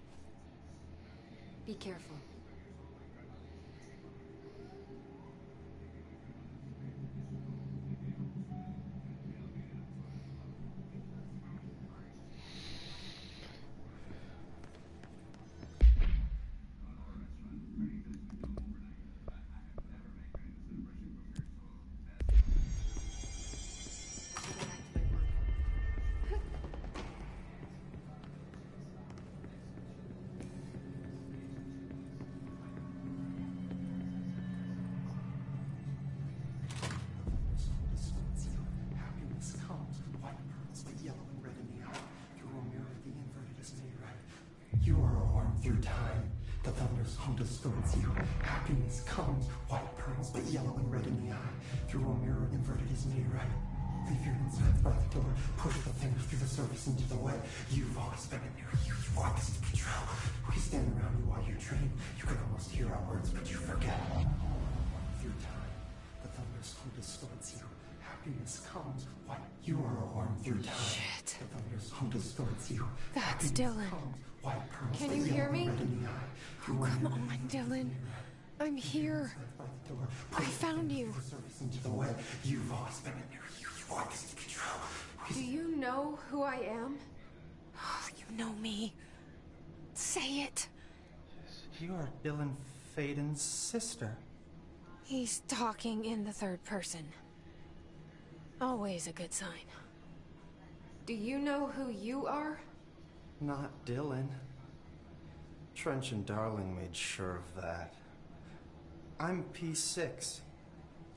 be careful. Through time, the thunder's home distorts you. Happiness comes, white pearls, but yellow and red in the eye. Through a mirror inverted is made right. Leave your insides by the door, push the fingers through the surface into the wet. You've always been a near you, opposite control. We stand around you while you dream. You could almost hear our words, but you forget. Through time, the thunder's home distorts you. Happiness comes, white. You are a worm through time. Shit. The thunder's home distorts you. That's Dylan. Can you hear me? Oh, come on, Dylan. I'm here. I found you. You've always been in there. You always control. Do you know who I am? Oh, you know me. Say it. You are Dylan Faden's sister. He's talking in the third person. Always a good sign. Do you know who you are? Not Dylan. Trench and Darling made sure of that. I'm P6.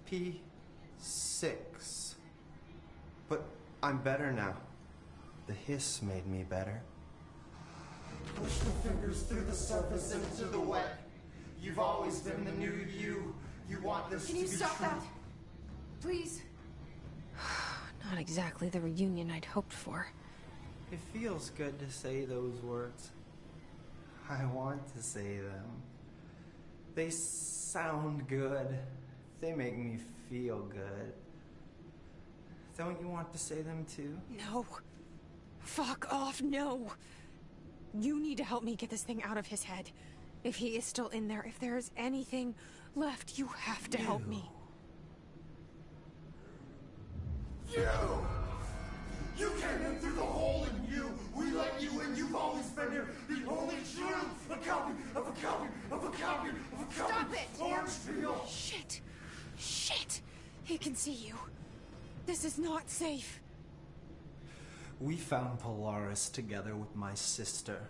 P6. But I'm better now. The Hiss made me better. Push the fingers through the surface into the wet. You've always been the new you. You want this to be true. Can you stop that? Please? Not exactly the reunion I'd hoped for. It feels good to say those words. I want to say them. They sound good. They make me feel good. Don't you want to say them too? No. Fuck off, no. You need to help me get this thing out of his head. If he is still in there, if there is anything left, you have to help me. You! You came in through the hole in you! We let you in, you've always been here! The only truth! A copy of a copy of a copy of a copy! Stop it! Orange peel! Shit! Shit! He can see you. This is not safe. We found Polaris together with my sister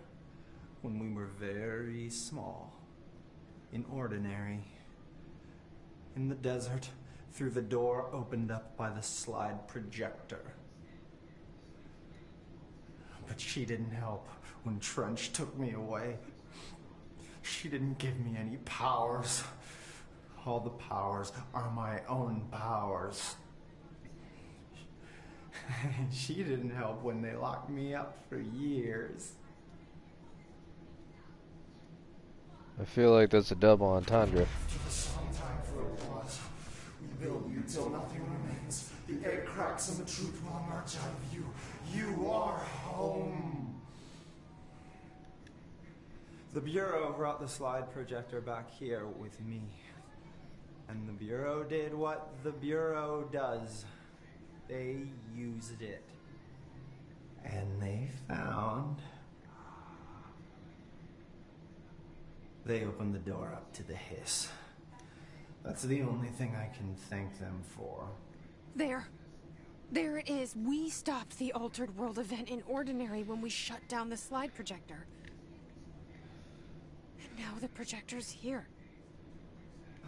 when we were very small. In Ordinary. In the desert, through the door opened up by the slide projector. But she didn't help when Trench took me away. She didn't give me any powers. All the powers are my own powers. She didn't help when they locked me up for years. I feel like that's a double entendre. Sometime for applause. We build you till nothing remains. The egg cracks and the truth will emerge out of you. You are home. The Bureau brought the slide projector back here with me. And the Bureau did what the Bureau does. They used it. And they found... They opened the door up to the hiss. That's the only thing I can thank them for. There. There it is. We stopped the Altered World event in Ordinary when we shut down the slide projector. And now the projector's here.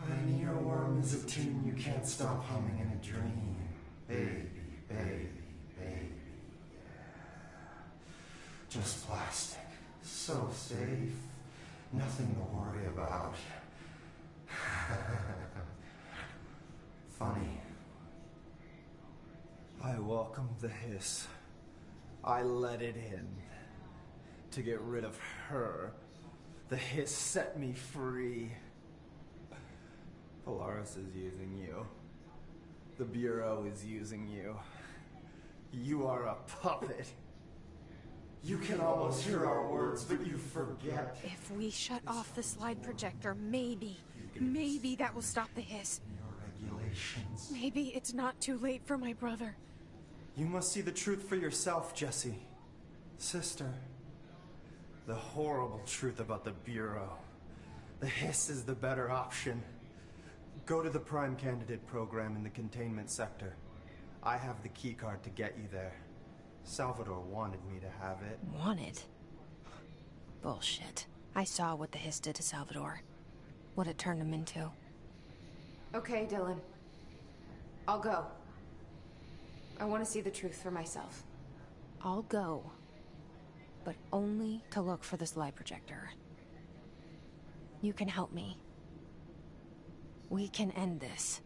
An earworm is a tune you can't stop humming in a dream. Baby, baby, baby, yeah. Just plastic. So safe. Nothing to worry about. Funny. I welcomed the hiss. I let it in. To get rid of her. The hiss set me free. Polaris is using you. The Bureau is using you. You are a puppet. You can almost hear our words, but you forget. If we shut off the slide projector, maybe that will stop the hiss. Your regulations. Maybe it's not too late for my brother. You must see the truth for yourself, Jessie. Sister. The horrible truth about the Bureau. The hiss is the better option. Go to the Prime Candidate program in the containment sector. I have the keycard to get you there. Salvador wanted me to have it. Wanted? Bullshit. I saw what the hiss did to Salvador. What it turned him into. Okay, Dylan. I'll go. I want to see the truth for myself. I'll go. But only to look for the slide projector. You can help me. We can end this.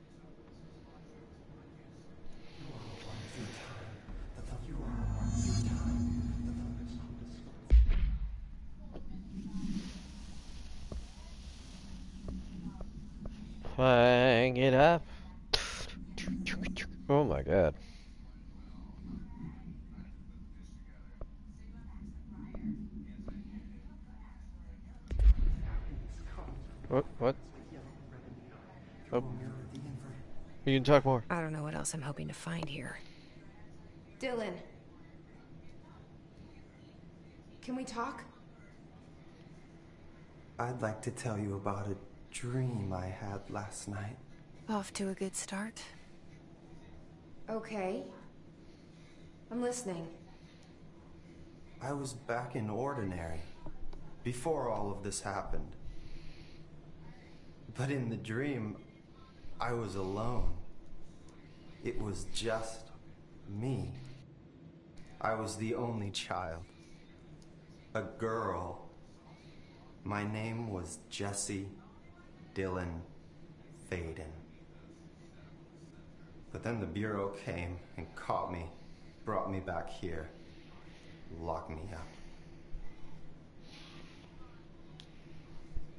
Hang it up. Oh my god. What? Oh. You can talk more. I don't know what else I'm hoping to find here. Dylan. Can we talk? I'd like to tell you about a dream I had last night. Off to a good start. Okay. I'm listening. I was back in Ordinary, before all of this happened. But in the dream, I was alone. It was just me. I was the only child. A girl. My name was Jessie Dylan Faden. But then the Bureau came and caught me, brought me back here, locked me up.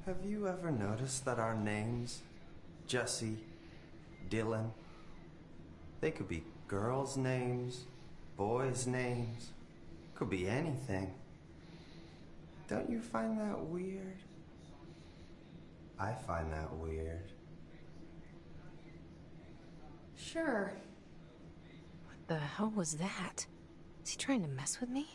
Have you ever noticed that our names, Jessie, Dylan, they could be Girls' names, boys' names, could be anything. Don't you find that weird? I find that weird. Sure. What the hell was that? Is he trying to mess with me?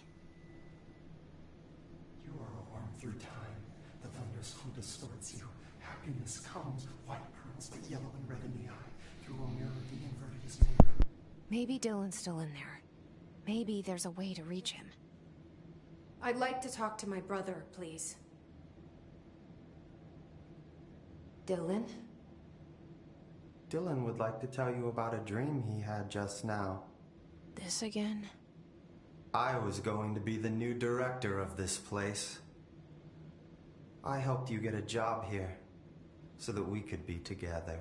You are warm through time. The thunder's who distorts you. Happiness comes, white pearls, but yellow and red in the eye. Through a mirror, the inverted is mirror. Maybe Dylan's still in there. Maybe there's a way to reach him. I'd like to talk to my brother, please. Dylan? Dylan would like to tell you about a dream he had just now. This again? I was going to be the new director of this place. I helped you get a job here so that we could be together.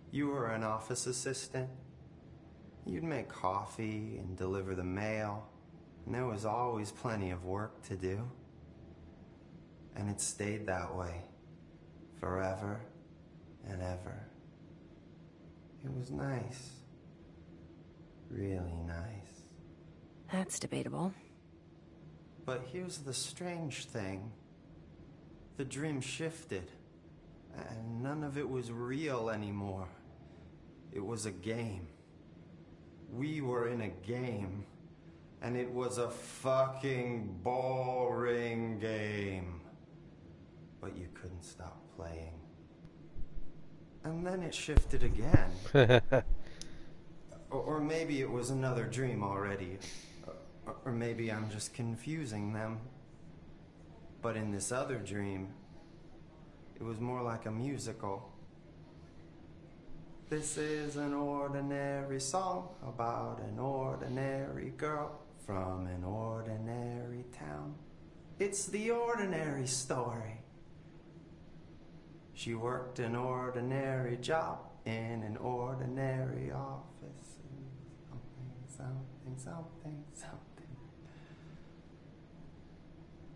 You were an office assistant. You'd make coffee and deliver the mail, and there was always plenty of work to do. And it stayed that way, forever and ever. It was nice. Really nice. That's debatable. But here's the strange thing. The dream shifted, and none of it was real anymore. It was a game. We were in a game, and it was a fucking boring game. But you couldn't stop playing. And then it shifted again. Or maybe it was another dream already. Or maybe I'm just confusing them. But in this other dream, it was more like a musical. This is an ordinary song about an ordinary girl from an ordinary town. It's the ordinary story. She worked an ordinary job in an ordinary office. Something.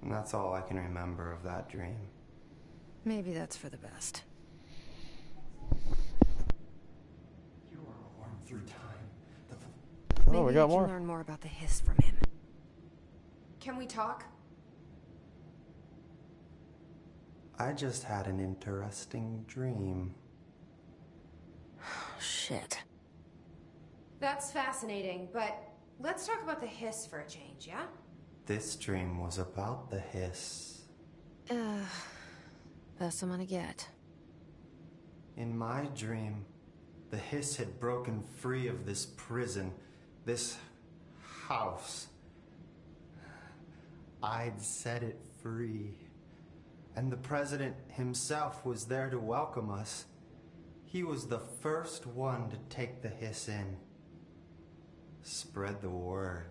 And that's all I can remember of that dream. Maybe that's for the best. You are warm through time. Oh, we got more. Maybe you can learn more about the hiss from him. Can we talk? I just had an interesting dream. Shit. That's fascinating, but let's talk about the hiss for a change, yeah? This dream was about the hiss. Best I'm gonna get. In my dream, the hiss had broken free of this prison, this house. I'd set it free. And the president himself was there to welcome us. He was the first one to take the hiss in. Spread the word.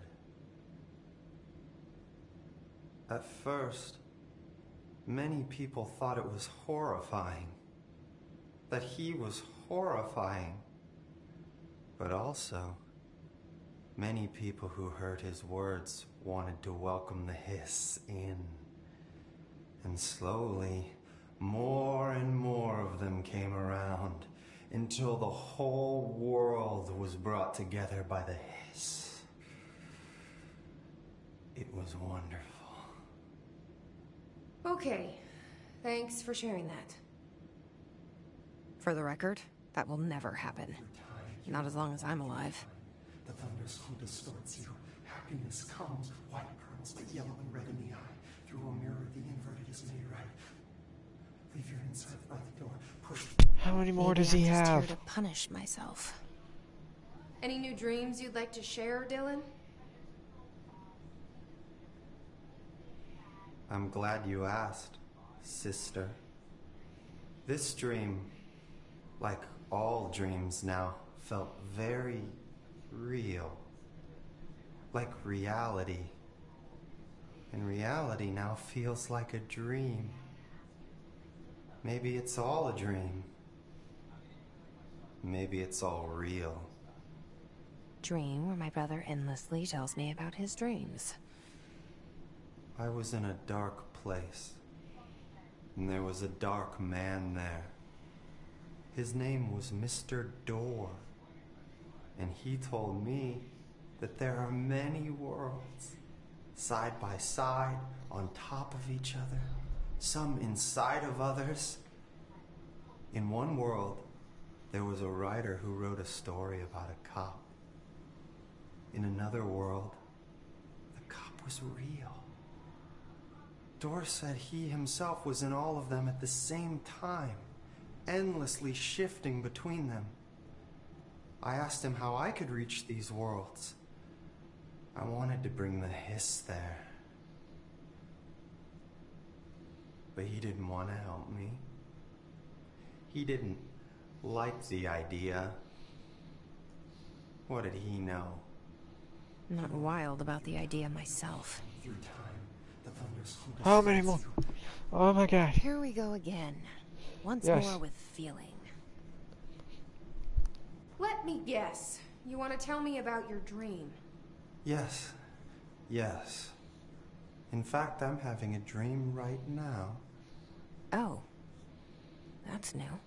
At first, many people thought it was horrifying. That he was horrifying. But also, many people who heard his words wanted to welcome the hiss in. And slowly, more and more of them came around until the whole world was brought together by the hiss. It was wonderful. Okay, thanks for sharing that. For the record, that will never happen. Not as long as I'm alive. The thunder's who distorts you. Happiness comes, white pearls, but yellow and red in the eye. Through a mirror, the inverted is made right. Leave your inside by the door. Push. How many more does Maybe he I'm just have? here to punish myself. Any new dreams you'd like to share, Dylan? I'm glad you asked, sister. This dream, like all dreams now, felt very real. Like reality. And reality now feels like a dream. Maybe it's all a dream. Maybe it's all real. Dream where my brother endlessly tells me about his dreams. I was in a dark place, and there was a dark man there. His name was Mr. Door. And he told me that there are many worlds, side by side, on top of each other, some inside of others. In one world, there was a writer who wrote a story about a cop. In another world, the cop was real. Dor said he himself was in all of them at the same time, endlessly shifting between them. I asked him how I could reach these worlds. I wanted to bring the hiss there. But he didn't want to help me. He didn't like the idea. What did he know? I'm not wild about the idea myself. Through time, the thunders hum How many more? Oh my god. Here we go again. Once Yes. more with feeling. Let me guess. You want to tell me about your dream? Yes. Yes. In fact, I'm having a dream right now. Oh. That's new.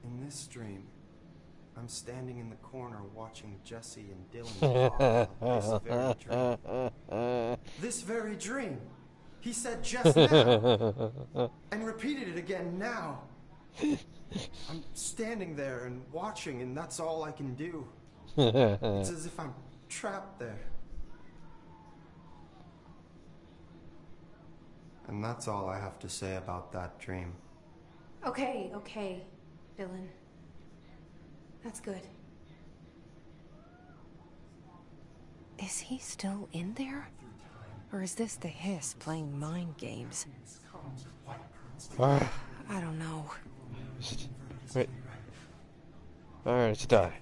In this dream, I'm standing in the corner watching Jesse and Dylan talk about this very dream. This very dream. He said just now. And repeated it again now. I'm standing there and watching, and that's all I can do. It's as if I'm trapped there. And that's all I have to say about that dream. Okay, Dylan. That's good. Is he still in there? Or is this the hiss playing mind games? I don't know. Wait. Alright, it's done.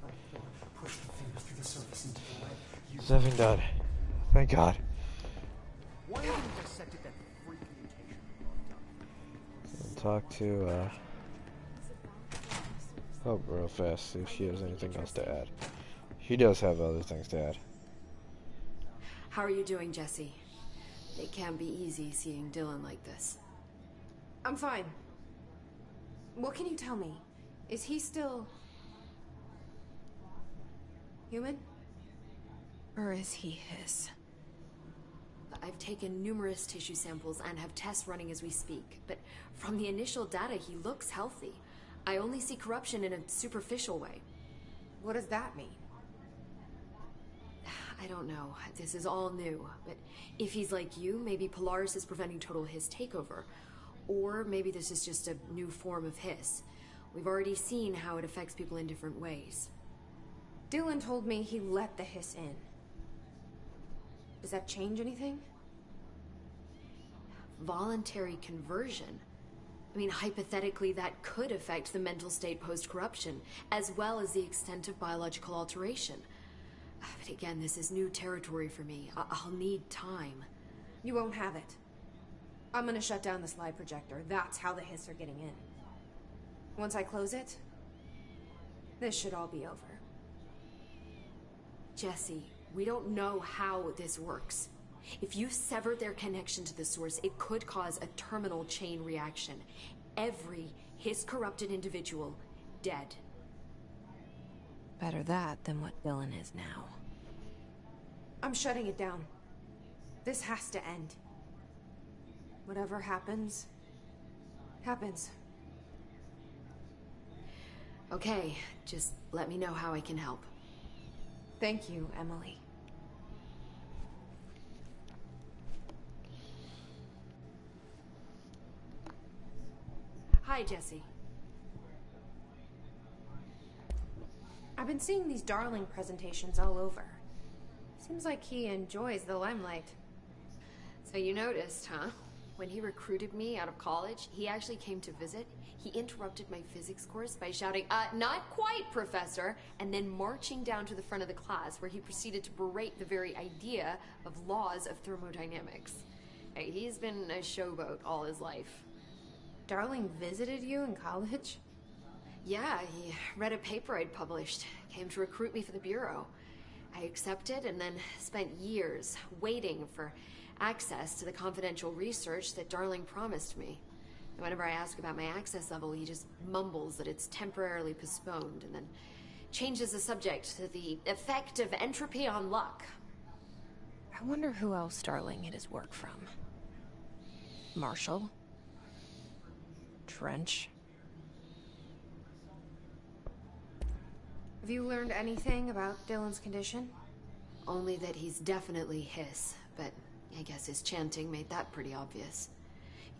Nothing done. Thank God. Why haven't you dissected that freak mutation? Talk to Hope real fast, see if she has anything else to add. She does have other things to add. How are you doing, Jesse? It can be easy seeing Dylan like this. I'm fine. What can you tell me? Is he still... human? Or is he his? I've taken numerous tissue samples and have tests running as we speak, but from the initial data, he looks healthy. I only see corruption in a superficial way. What does that mean? I don't know. This is all new, but if he's like you, maybe Polaris is preventing total hiss takeover. Or maybe this is just a new form of hiss. We've already seen how it affects people in different ways. Dylan told me he let the hiss in. Does that change anything? Voluntary conversion? I mean, hypothetically, that could affect the mental state post-corruption, as well as the extent of biological alteration. But again, this is new territory for me. I'll need time. You won't have it. I'm gonna shut down the slide projector. That's how the hiss are getting in. Once I close it, this should all be over. Jesse, we don't know how this works. If you sever their connection to the source, it could cause a terminal chain reaction. Every hiss-corrupted individual dead. Better that than what Dylan is now. I'm shutting it down. This has to end. Whatever happens, happens. Okay, just let me know how I can help. Thank you, Emily. Hi, Jesse. I've been seeing these Darling presentations all over. Seems like he enjoys the limelight. So you noticed, huh? When he recruited me out of college, he actually came to visit. He interrupted my physics course by shouting, "Not quite, Professor," and then marching down to the front of the class where he proceeded to berate the very idea of laws of thermodynamics. Hey, he's been a showboat all his life. Darling visited you in college? Yeah, he read a paper I'd published, came to recruit me for the Bureau. I accepted and then spent years waiting for access to the confidential research that Darling promised me. And whenever I ask about my access level, he just mumbles that it's temporarily postponed and then Changes the subject to the effect of entropy on luck. I wonder who else Starling hid his work from. Marshall? Trench? Have you learned anything about Dylan's condition? Only that he's definitely Hiss, but I guess his chanting made that pretty obvious.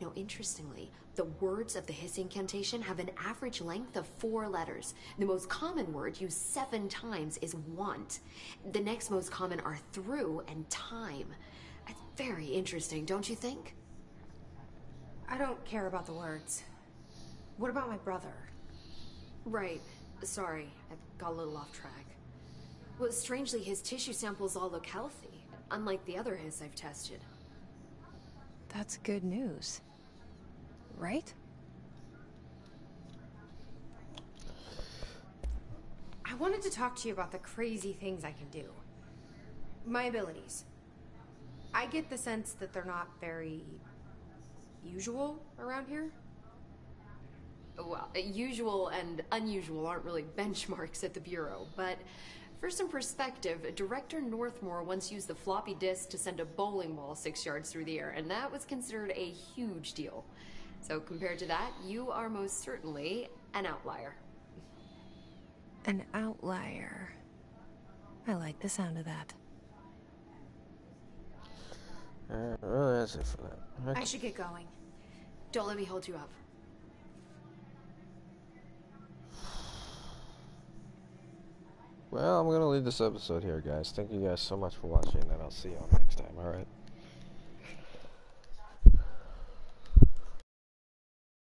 You know, interestingly, the words of the Hiss incantation have an average length of 4 letters. The most common word used 7 times is want. The next most common are through and time. That's very interesting, don't you think? I don't care about the words. What about my brother? Right. Sorry, I got a little off track. Well, strangely, his tissue samples all look healthy, unlike the other Hiss I've tested. That's good news. Right? I wanted to talk to you about the crazy things I can do. My abilities. I get the sense that they're not very usual around here. Well, usual and unusual aren't really benchmarks at the Bureau, but for some perspective, Director Northmore once used the floppy disk to send a bowling ball 6 yards through the air, and that was considered a huge deal. So compared to that, you are most certainly an outlier. An outlier. I like the sound of that. Well, that's it for that. Okay. I should get going. Don't let me hold you up. Well, I'm gonna leave this episode here, guys. Thank you guys so much for watching, and I'll see you all next time, alright?